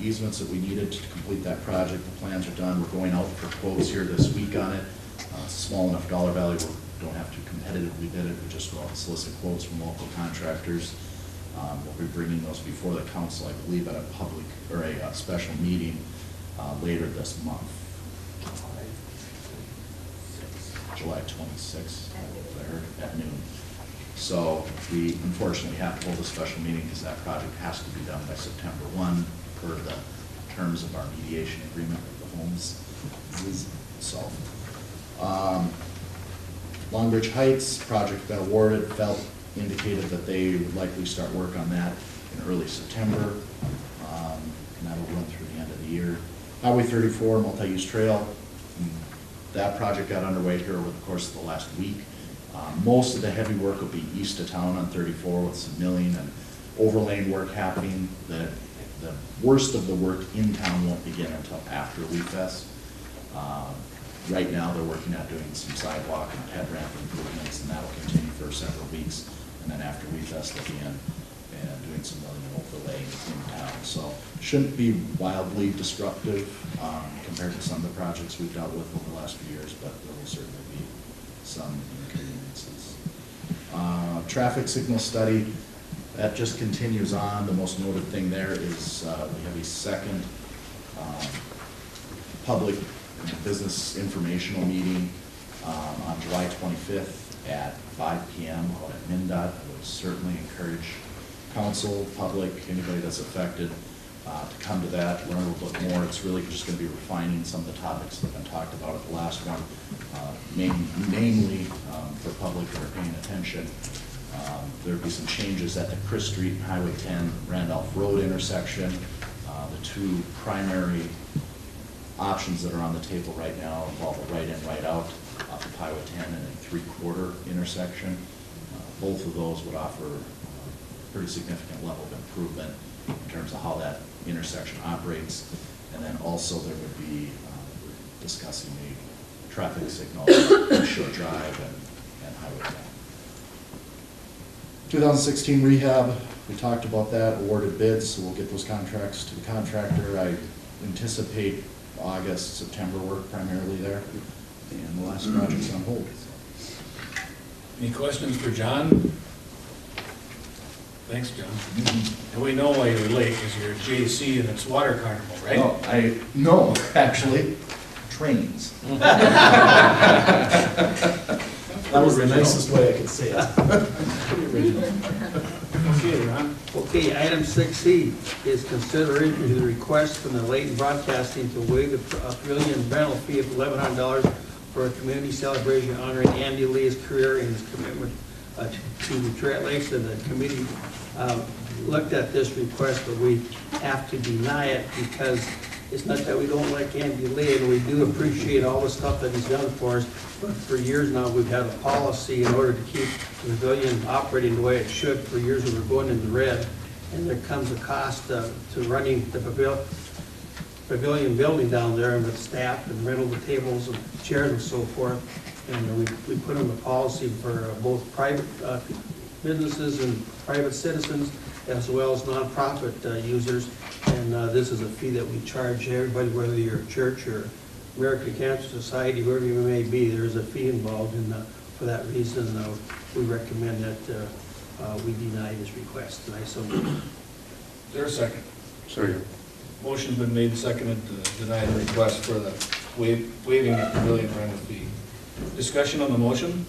easements that we needed to complete that project. The plans are done. We're going out for quotes here this week on it. It's a small enough dollar value where we don't have to competitively bid it. We just go out and solicit quotes from local contractors. We'll be bringing those before the council, I believe, at a public or a special meeting later this month. July 26th, I heard, at noon. So we unfortunately have to hold a special meeting because that project has to be done by September 1 per the terms of our mediation agreement with the homes. So, Long Ridge Heights project been awarded, indicated that they would likely start work on that in early September, and that'll run through the end of the year. Highway 34 multi-use trail, that project got underway here over the course of the last week. Most of the heavy work will be east of town on 34 with some milling and overlaying work happening. The worst of the work in town won't begin until after WeFest. Right now, they're working at doing some sidewalk and head ramp improvements, and that'll continue for several weeks. And then after WeFest, they'll be in and doing some milling and overlaying in town. So shouldn't be wildly disruptive compared to some of the projects we've dealt with over the last few years, but there will certainly be some inconveniences. Traffic signal study, that just continues on. The most noted thing there is we have a second public business informational meeting on July 25th at 5 p.m. out at MnDOT. I would certainly encourage council, public, anybody that's affected to come to that, learn a little bit more. It's really just going to be refining some of the topics that have been talked about at the last one, namely for public that are paying attention. There'll be some changes at the Chris Street and Highway 10 Randolph Road intersection. The two primary options that are on the table right now involve a right in, right out off of Highway 10 and a 3/4 intersection. Both of those would offer a pretty significant level of improvement in terms of how that intersection operates. And then also there would be discussing the traffic signal on Shore Drive and Highway 10. 2016 rehab, we talked about that, awarded bids, so we'll get those contracts to the contractor. I anticipate August, September work primarily there, and the last project's on hold. Any questions for John? Thanks, John. And we know why you're late, because you're at JC and it's water carnival, right? No, actually, trains. That was the nicest way I could say it. Okay, Ron. Okay, item 6C is consideration to the request from the Leighton Broadcasting to waive the pavilion rental fee of $1,100 for a community celebration honoring Andy Lee's career and his commitment to the Detroit Lakes. And the committee looked at this request, but we have to deny it because it's not that we don't like Andy Lee, and we do appreciate all the stuff that he's done for us. But for years now, we've had a policy in order to keep the pavilion operating the way it should. For years, we were going in the red, and there comes a cost to running the pavilion building down there, and with staff and rental the tables and chairs and so forth. And we put in the policy for both private businesses and private citizens, as well as nonprofit users. And this is a fee that we charge everybody, whether you're a church or American Cancer Society, whoever you may be, there's a fee involved, and for that reason, we recommend that we deny this request. And I so move. Is there a second? Second. Motion's been made and seconded to deny the request for the waiving the pavilion rental fee. Discussion on the motion?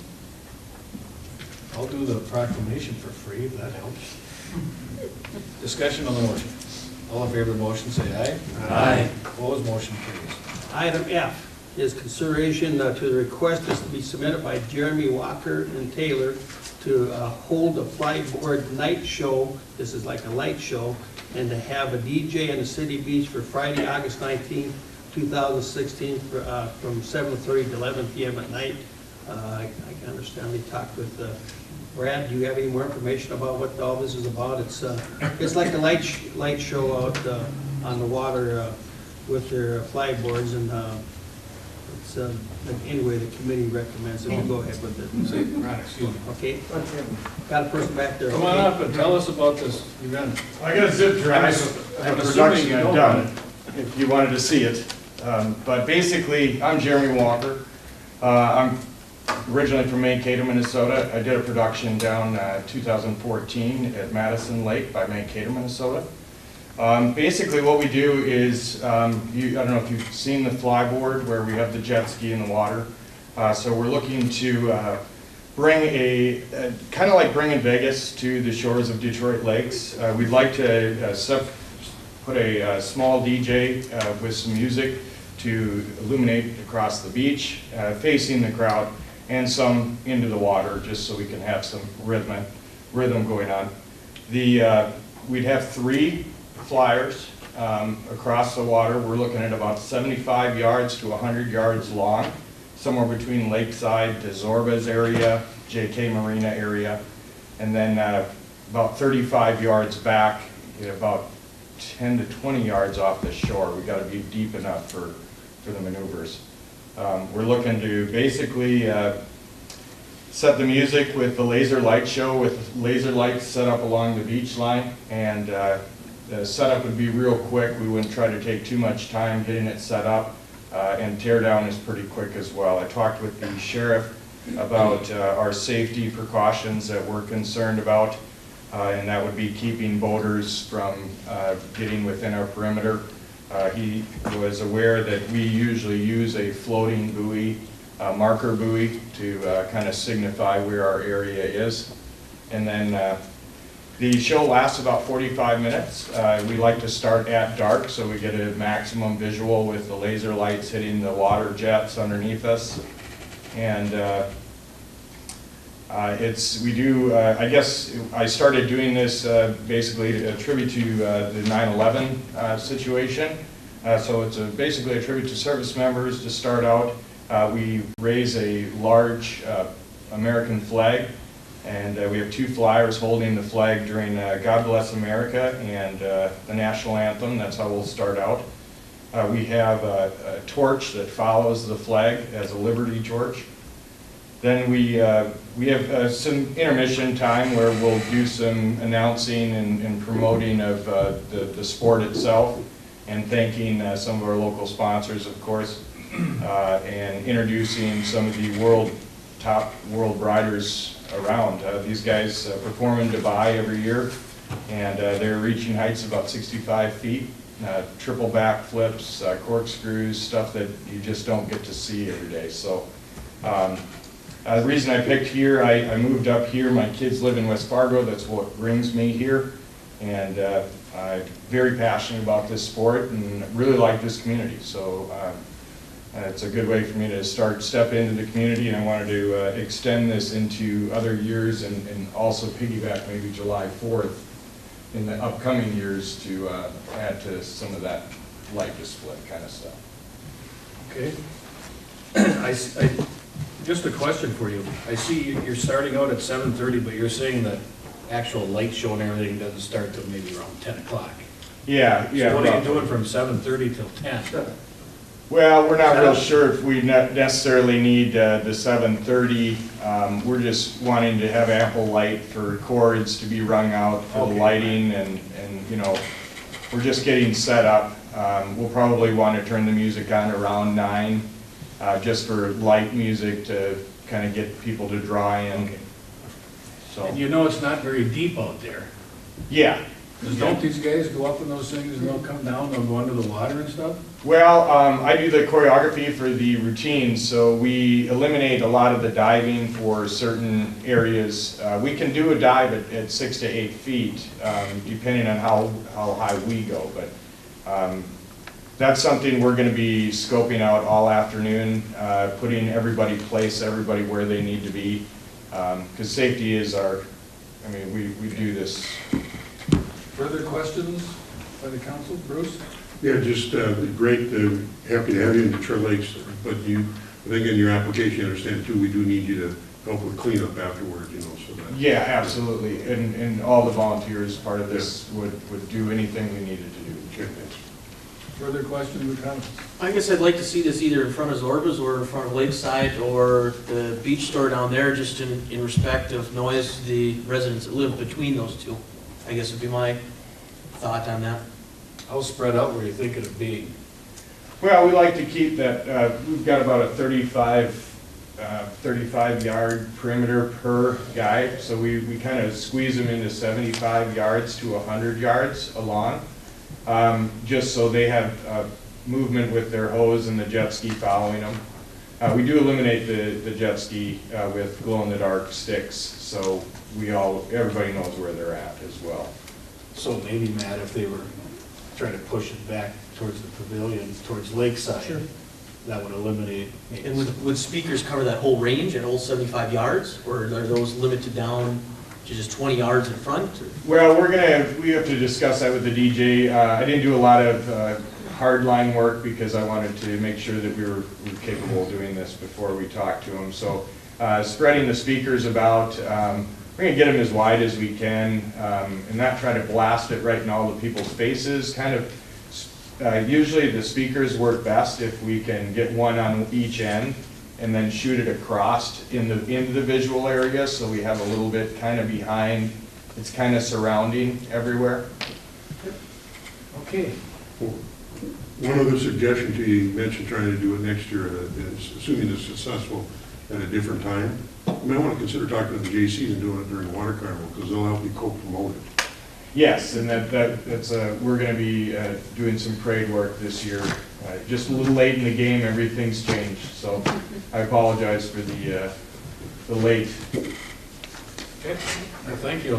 I'll do the proclamation for free, if that helps. Discussion on the motion. All in favor of the motion, say aye. Aye. Opposed, motion carries. Item F is consideration to the request is to be submitted by Jeremy Walker and Taylor to hold a flyboard night show. This is like a light show, and to have a DJ in the city beach for Friday, August 19th, 2016, from 7:30 to 11 p.m. at night. I can understand they talked with Brad. Do you have any more information about what all this is about? It's like a light show out on the water with their flyboards, and it's anyway, the committee recommends that we go ahead with it. Excuse me. Okay, got a person back there. Come on up and tell us about this event. I got a zip drive I'm of assuming production you I've know done, about it. if you wanted to see it. But basically, I'm Jeremy Walker. I'm originally from Mankato, Minnesota. I did a production down 2014 at Madison Lake by Mankato, Minnesota. Basically what we do is, I don't know if you've seen the flyboard where we have the jet ski in the water. So we're looking to bring kind of like bringing Vegas to the shores of Detroit Lakes. We'd like to put a small DJ with some music to illuminate across the beach, facing the crowd, and some into the water, just so we can have some rhythm going on. We'd have 3 flyers across the water. We're looking at about 75 yards to 100 yards long, somewhere between Lakeside to Zorba's area, JK Marina area, and then about 35 yards back, about 10 to 20 yards off the shore. We've got to be deep enough for the maneuvers. We're looking to basically set the music with the laser light show, with laser lights set up along the beach line, and the setup would be real quick. We wouldn't try to take too much time getting it set up, and tear down is pretty quick as well. I talked with the sheriff about our safety precautions that we're concerned about, and that would be keeping boaters from getting within our perimeter. He was aware that we usually use a floating buoy, marker buoy, to kind of signify where our area is. And then the show lasts about 45 minutes. We like to start at dark so we get a maximum visual with the laser lights hitting the water jets underneath us. And I guess I started doing this basically a tribute to the 9/11 situation. So it's basically a tribute to service members to start out. We raise a large American flag, and we have 2 flyers holding the flag during God Bless America and the national anthem. That's how we'll start out. We have a torch that follows the flag as a Liberty torch. Then we have some intermission time where we'll do some announcing and promoting of the sport itself, and thanking some of our local sponsors, of course, and introducing some of the top world riders around. These guys perform in Dubai every year, and they're reaching heights of about 65 feet. Triple back flips, corkscrews, stuff that you just don't get to see every day. So the reason I picked here, I moved up here. My kids live in West Fargo. That's what brings me here. And I'm very passionate about this sport and really like this community. So it's a good way for me to step into the community, and I wanted to extend this into other years and also piggyback maybe July 4th in the upcoming years to add to some of that light display kind of stuff. Okay. Just a question for you. I see you're starting out at 7:30, but you're saying that actual light show and everything doesn't start till maybe around 10 o'clock. Yeah. So what are you doing from 7:30 till 10? Well, we're not real sure if we necessarily need the 7:30. We're just wanting to have ample light for cords to be rung out for the lighting, and we're just getting set up. We'll probably want to turn the music on around 9, just for light music to kind of get people to draw in. So, And you know it's not very deep out there. yeah. Don't these guys go up in those things and they'll come down, they'll go under the water and stuff? Well, I do the choreography for the routines, so we eliminate a lot of the diving for certain areas. We can do a dive at 6 to 8 feet, depending on how high we go, but that's something we're gonna be scoping out all afternoon, putting everybody where they need to be, because safety is we do this. Further questions by the council? Bruce? Yeah, just great, happy to have you in Detroit Lakes, but I think in your application, you understand too, we do need you to help with cleanup afterwards, so that. Yeah, absolutely, and all the volunteers part of this would do anything we needed to do. Okay, thanks. Further questions or comments? I guess I'd like to see this either in front of Zorba's or in front of Lakeside or the beach store down there, just in respect of noise to the residents that live between those two. I guess would be my thought on that. How spread out were you thinking of being? Well, we like to keep that, we've got about a 35 yard perimeter per guy, so we kind of squeeze them into 75 yards to 100 yards along, just so they have movement with their hose and the jet ski following them. We do eliminate the jet ski with glow-in-the-dark sticks, so everybody knows where they're at as well. So maybe, Matt, if they were trying to push it back towards the pavilion, towards Lakeside, Sure. that would eliminate. maybe And some- would speakers cover that whole range at all 75 yards? Or are those limited down to just 20 yards in front? Or- Well, we have to discuss that with the DJ. I didn't do a lot of hardline work because I wanted to make sure that we were capable of doing this before we talked to them. So spreading the speakers about, we're gonna get them as wide as we can, and not try to blast it right in all the people's faces. Usually the speakers work best if we can get one on each end and then shoot it across into the visual area, so we have a little bit kind of behind, it's kind of surrounding everywhere. Okay. One other suggestion to you, you mentioned trying to do it next year, assuming it's successful at a different time. You might want to consider talking to the JCs and doing it during Water Carnival, because they'll help you co-promote it. Yes, and that's we're going to be doing some parade work this year. Just a little late in the game, everything's changed, so I apologize for the late. Okay, well, thank you.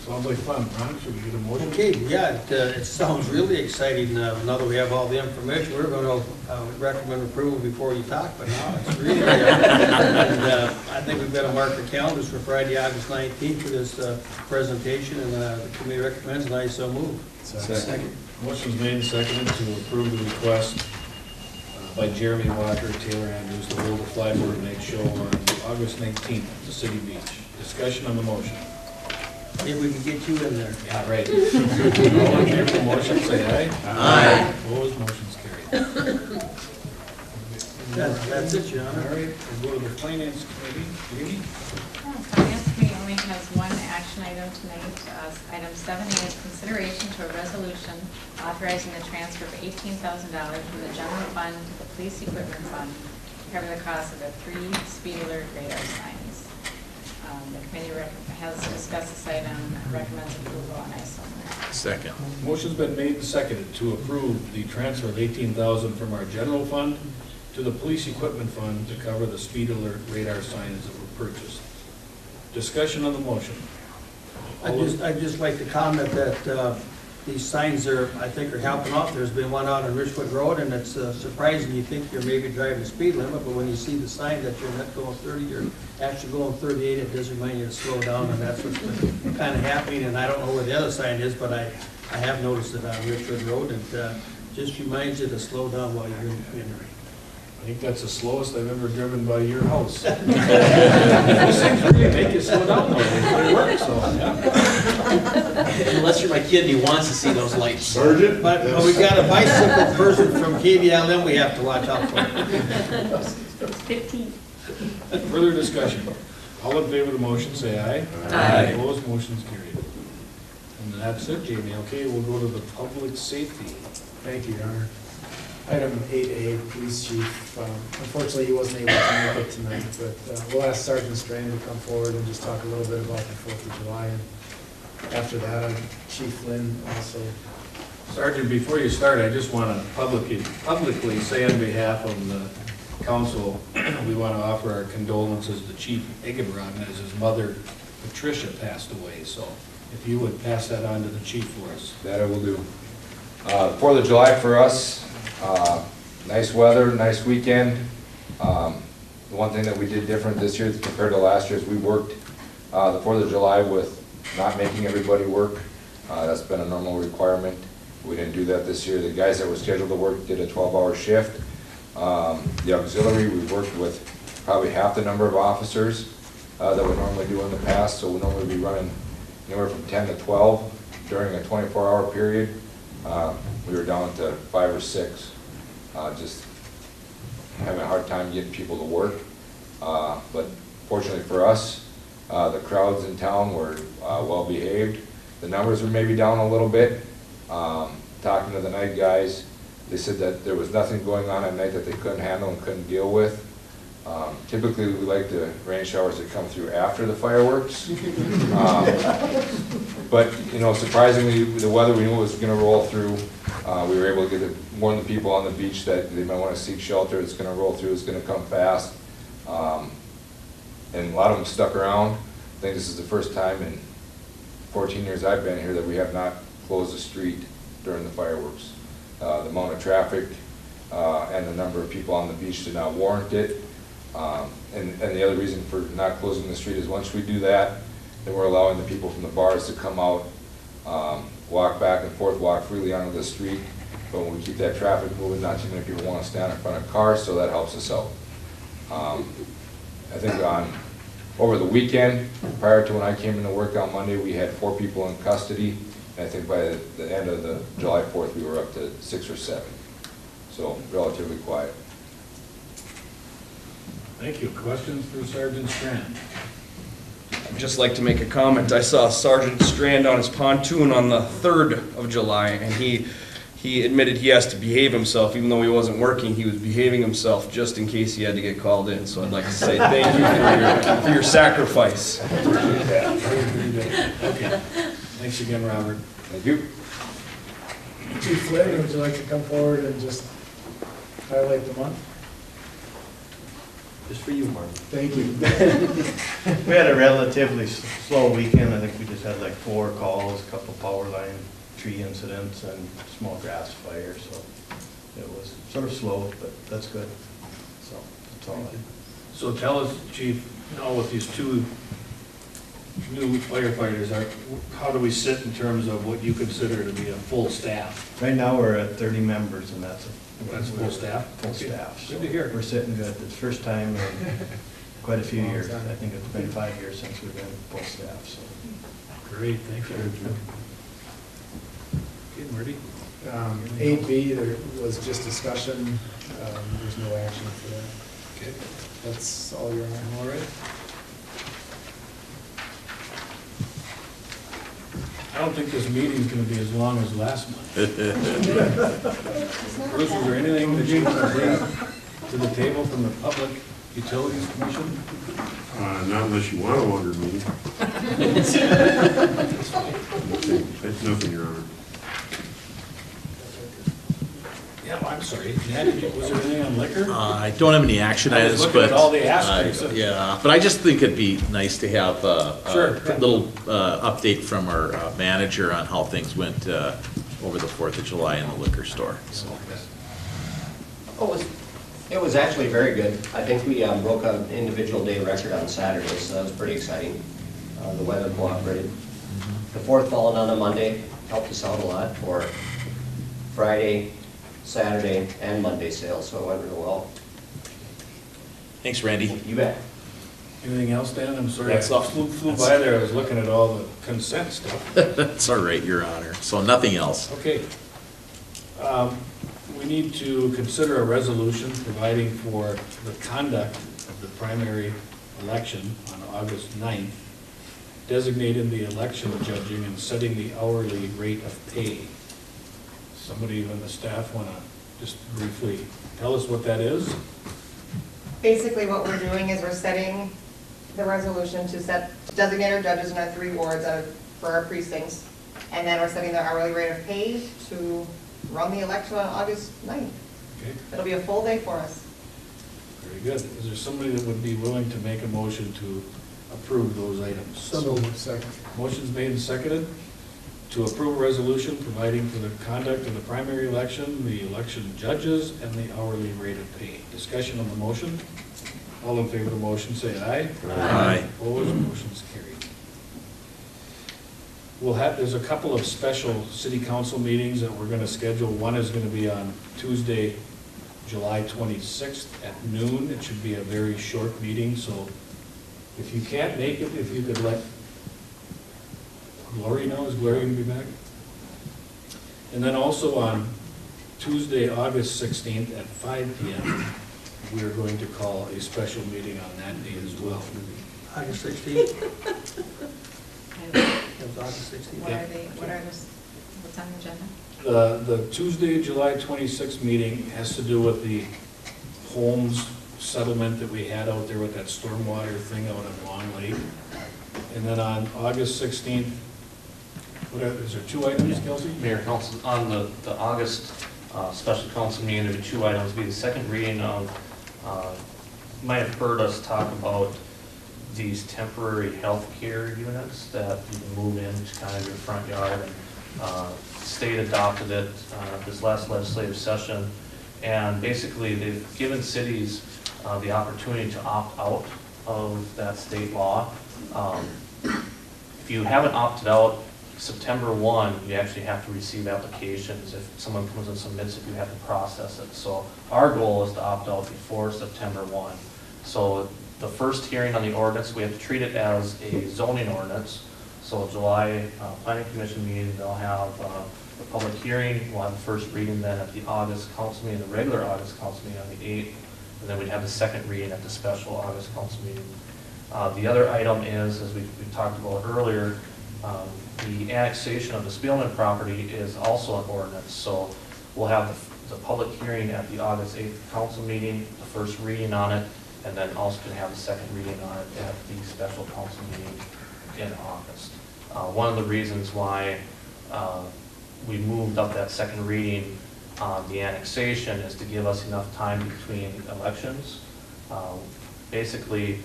Sounds like fun. Ron, should we get a motion? Okay, yeah, it sounds really exciting. Now that we have all the information, we're going to recommend approval before you talk, but now it's really, and I think we've got to mark the calendars for Friday, August 19th for this presentation, and the committee recommends, and I so move. Second. Motion's made and seconded to approve the request by Jeremy Walker, Taylor Andrews, to hold a flyboard night show on August 19th at the City Beach. Discussion on the motion. Maybe we can get you in there. Yeah, right. All in favor of the motion, say aye. Aye. Opposed, motion's carried. That's it, John. All right, we'll go to the Finance Committee. Jamie? Finance Committee only has one action item tonight. Item 7A is consideration to a resolution authorizing the transfer of $18,000 from the general fund to the police equipment fund to cover the cost of the 3 speed alert radar signs. The committee has discussed this item, recommends approval, and I so move. Second. Motion's been made and seconded to approve the transfer of $18,000 from our general fund to the police equipment fund to cover the speed alert radar signs that were purchased. Discussion on the motion. I'd just like to comment that these signs I think are helping out. There's been one out on Richwood Road, and it's surprising. You think you're maybe driving the speed limit, but when you see the sign that you're not going 30, you're actually going 38, it does remind you to slow down, and that's what's been kind of happening. And I don't know where the other sign is, but I have noticed it on Richwood Road, and just reminds you to slow down while you're in. I think that's the slowest I've ever driven by your house. Those things really make you slow down though, they work, so, yeah. Unless you're my kid and he wants to see those lights. Sergeant? But we got a bicycle person from KVLM we have to watch out for. 15. Further discussion. All in favor of the motion, say aye. Aye. Opposed, motion's carried. And that's it, Jamie. Okay, we'll go to the public safety. Thank you, Your Honor. Item 8A, Police Chief. Unfortunately, he wasn't able to make it tonight, but we'll ask Sergeant Strand to come forward and just talk a little bit about the 4th of July. And after that, Chief Lynn also. Sergeant, before you start, I just want to publicly say on behalf of the council, we want to offer our condolences to Chief Egenbrod as his mother, Patricia, passed away. So if you would pass that on to the chief for us. That I will do. 4th of July for us, nice weather, nice weekend. The one thing that we did different this year compared to last year is we worked the 4th of July with not making everybody work. That's been a normal requirement. We didn't do that this year. The guys that were scheduled to work did a 12-hour shift. The auxiliary, we worked with probably half the number of officers that we normally do in the past, so we'll normally be running anywhere from 10 to 12 during a 24-hour period. We were down to 5 or 6, just having a hard time getting people to work. But fortunately for us, the crowds in town were well behaved. The numbers were maybe down a little bit. Talking to the night guys, they said that there was nothing going on at night that they couldn't handle and couldn't deal with. Typically, we like the rain showers that come through after the fireworks. But, you know, surprisingly, the weather we knew was going to roll through. We were able to get warn the people on the beach that they might want to seek shelter. It's going to roll through. It's going to come fast. And a lot of them stuck around. I think this is the first time in 14 years I've been here that we have not closed the street during the fireworks. The amount of traffic and the number of people on the beach did not warrant it. And the other reason for not closing the street is once we do that, then we're allowing the people from the bars to come out, walk back and forth, walk freely onto the street. But when we keep that traffic moving, not too many people want to stand in front of cars, so that helps us out. I think over the weekend, prior to when I came into work on Monday, we had 4 people in custody. And I think by the end of the July 4th, we were up to 6 or 7. So relatively quiet. Thank you. Questions for Sergeant Strand? I'd just like to make a comment. I saw Sergeant Strand on his pontoon on the 3rd of July, and he admitted he has to behave himself. Even though he wasn't working, he was behaving himself just in case he had to get called in. So I'd like to say thank you for your sacrifice. Okay. Thanks again, Robert. Thank you. Chief Flynn, would you like to come forward and just highlight the month? Just for you, Mark. Thank you. We had a relatively slow weekend. I think we just had like 4 calls, a couple power line tree incidents, and small grass fire. So it was sort of slow, but that's good. So that's all. So tell us, Chief, now with these 2 new firefighters, how do we sit in terms of what you consider to be a full staff? Right now we're at 30 members, and that's full staff? Full Okay. staff. So Good to hear. We're sitting good. It's the first time in quite a few years. I think it's been 5 years since we've been full staff. So Great, thank you. Okay, Marty? 8B, there was just discussion. There's no action for that. Okay. That's all you're on. All right. I don't think this meeting's gonna be as long as last month. Bruce, is there anything that you can bring to the table from the Public Utilities Commission? Not unless you want a longer meeting. Nothing, Your Honor. Yeah, well, I'm sorry. Nat, was there anything on liquor? I don't have any action I was items, looking but at all the aspects of- yeah, but I just think it'd be nice to have Sure. a little update from our manager on how things went over the 4th of July in the liquor store. So. It was actually very good. I think we broke an individual day record on Saturday, so that was pretty exciting. The weather cooperated. The 4th falling on a Monday helped us out a lot for Friday, Saturday, and Monday sales, so it went real well. Thanks, Randy. You bet. Anything else, Dan? I'm sorry. That's I all. flew by there. I was looking at all the consent stuff. That's all right, Your Honor. So nothing else. Okay. We need to consider a resolution providing for the conduct of the primary election on August 9th, designating the election judging and setting the hourly rate of pay. somebody in the staff want to just briefly tell us what that is? Basically, what we're doing is we're setting the resolution to set designated judges in our 3 wards for our precincts. And then we're setting the hourly rate of pay to run the election on August 9th. Okay, It'll be a full day for us. very good. Is there somebody that would be willing to make a motion to approve those items? So moved. Second. Motion's made and seconded to approve a resolution providing for the conduct of the primary election, the election judges, and the hourly rate of pay. Discussion on the motion. All in favor of the motion, say aye. Aye. Opposed, motion's carried. There's a couple of special city council meetings that we're gonna schedule. One is gonna be on Tuesday, July 26th at noon. It should be a very short meeting, so if you can't make it, if you could let Glory know. Is Glory gonna be back? And then also on Tuesday, August 16th at 5 PM, we are going to call a special meeting on that day as well. August 16th? It was August 16th. What are they, what's on the agenda? The Tuesday, July 26th meeting has to do with the Holmes settlement that we had out there with that stormwater thing out on Long Lake. And then on August 16th, is there 2 items, Kelsey? Mayor, Council, on the August special council meeting, there are 2 items. Be the second reading of, you might have heard us talk about these temporary health care units that you can move into kind of your front yard. And state adopted it this last legislative session. And basically, they've given cities the opportunity to opt out of that state law. If you haven't opted out, September 1, you actually have to receive applications. If someone comes and submits it, you have to process it. So our goal is to opt out before September 1. So the first hearing on the ordinance, we have to treat it as a zoning ordinance. So July Planning Commission meeting, they'll have a public hearing. We'll have the first reading then at the August council meeting, the regular August council meeting on the 8th. And then we'd have the second reading at the special August council meeting. The other item is, as we talked about earlier, the annexation of the Spielman property is also an ordinance. So we'll have the public hearing at the August 8th council meeting, the first reading on it, and then also going to have the second reading on it at the special council meeting in August. One of the reasons why we moved up that second reading on the annexation is to give us enough time between elections. Basically,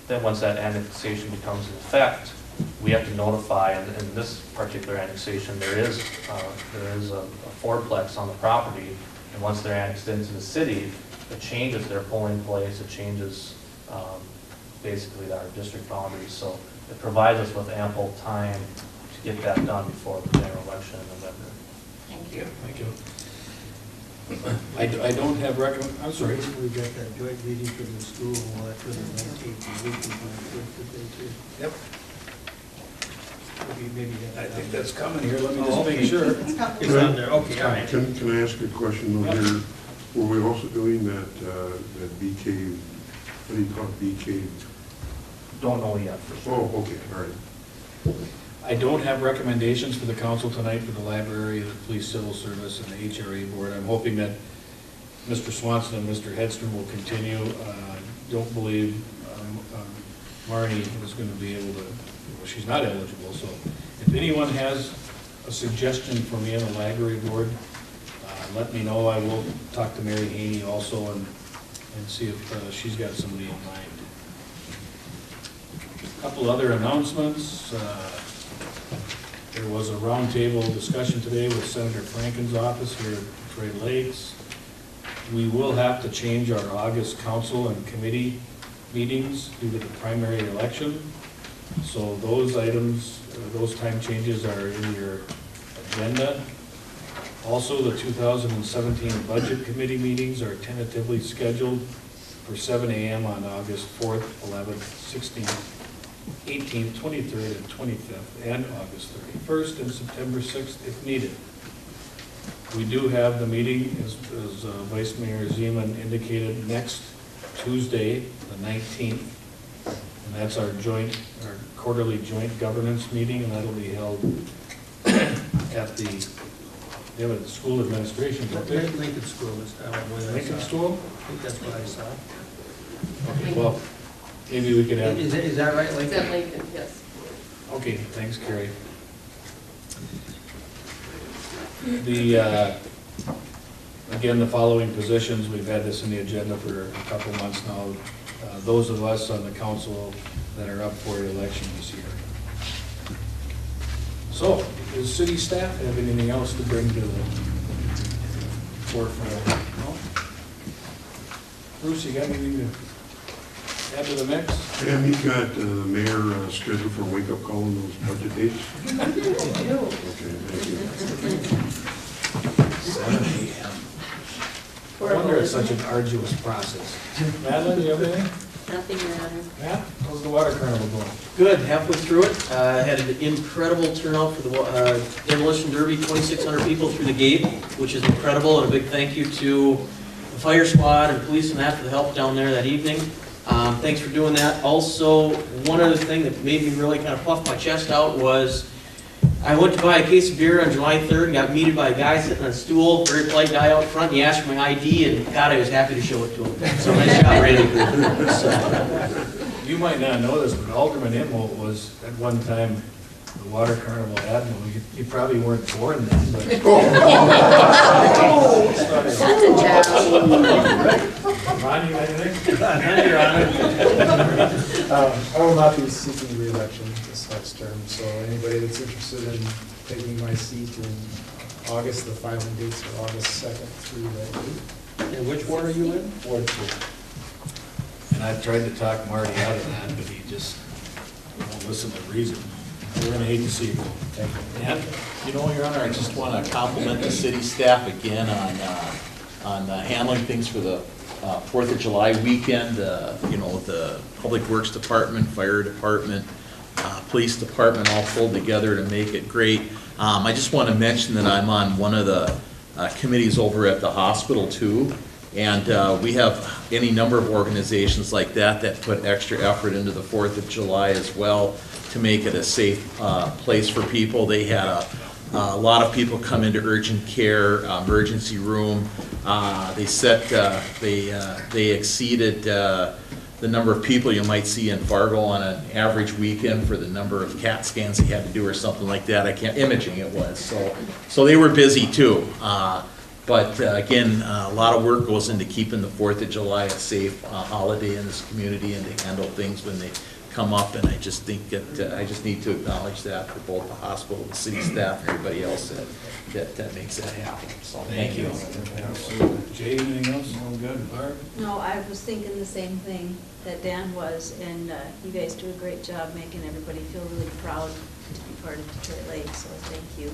then once that annexation becomes in effect, we have to notify, and in this particular annexation, there is a fourplex on the property, and once they're annexed into the city, it changes their polling place, it changes basically our district boundaries, so it provides us with ample time to get that done before the general election in November. Thank you. Thank you. I don't have I'm sorry. We got that joint meeting from the school, for the 19th, and we can too. Yep. Maybe I think that's coming here. Let me just make sure. It's coming. It's on there, okay, all right. Can I ask a question though here? Were we also doing that bee cave, what do you call it, bee cave? Don't know yet for sure. Oh, okay, all right. I don't have recommendations for the council tonight for the library, the police civil service, and the HRA board. I'm hoping that Mr. Swanson and Mr. Hedstrom will continue. Don't believe Marnie is going to be able to, well, she's not eligible, so if anyone has a suggestion for me on the library board, let me know. I will talk to Mary Haney also and see if she's got somebody in mind. A couple other announcements. There was a roundtable discussion today with Senator Franken's office here at Detroit Lakes. We will have to change our August council and committee meetings due to the primary election. So those items, those time changes are in your agenda. Also, the 2017 Budget Committee meetings are tentatively scheduled for 7 a.m. on August 4th, 11th, 16th, 18th, 23rd, and 25th, and August 31st, and September 6th if needed. We do have the meeting, as Vice Mayor Zeman indicated, next Tuesday, the 19th, and that's our quarterly joint governance meeting, and that'll be held at the They have a school administration, don't they? Lincoln School is that one. Lincoln School? I think that's what I saw. Okay, well, maybe we could have. Is that right, It's Lincoln? at Lincoln, yes. Okay, thanks, Carrie. The, again, the following positions, we've had this in the agenda for a couple months now. Those of us on the council that are up for election this year. So, does city staff have anything else to bring to the forefront? No? Bruce, you got anything to add to the mix? Pam, you've got the mayor scheduled for a wake-up call on those budget dates? Okay, thank you. 7 p.m. I wonder it's such an arduous process. Madeline, do you have anything? Nothing, Your Honor. Matt, how's the water carnival going? Good, halfway through it. Had an incredible turnout for the demolition derby, 2,600 people through the gate, which is incredible, and a big thank you to the fire squad and police and that for the help down there that evening. Thanks for doing that. Also, one other thing that made me really kind of puff my chest out was I went to buy a case of beer on July 3rd and got meted by a guy sitting on a stool, very polite guy out front. He asked for my ID, and God, I was happy to show it to him. So nice job, Randy. You might not know this, but Alderman Inholt was at one time the water carnival admiral. You probably weren't born then, but. Ron, you got anything? Your Honor. I will not be seeking re-election this next term, so anybody that's interested in taking my seat in August, the filing dates are August 2nd through the 8th. And which ward are you in? Ward 2. And I tried to talk Marty out of that, but he just won't listen to reason. We're gonna hate to see you go. Thank you. And, you know, Your Honor, I just want to compliment the city staff again on handling things for the 4th of July weekend. You know, the Public Works Department, Fire Department, Police Department all pulled together to make it great. I just want to mention that I'm on one of the committees over at the hospital too. And we have any number of organizations like that that put extra effort into the 4th of July as well to make it a safe place for people. They had a lot of people come into urgent care, emergency room. They exceeded the number of people you might see in Fargo on an average weekend for the number of CAT scans they had to do or something like that. Imaging it was. So they were busy too. But again, a lot of work goes into keeping the 4th of July a safe holiday in this community and to handle things when they come up. And I just think that I just need to acknowledge that for both the hospital, the city staff, and everybody else that makes that happen. So thank you. Jay, anything else? All good. Barb? No, I was thinking the same thing that Dan was, and you guys do a great job making everybody feel really proud to be part of Detroit Lake, so thank you.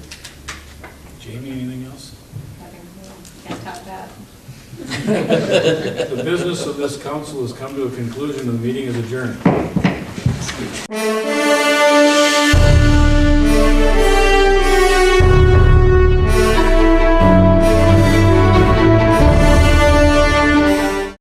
Jamie, anything else? Can't top that. The business of this council has come to a conclusion. The meeting is adjourned.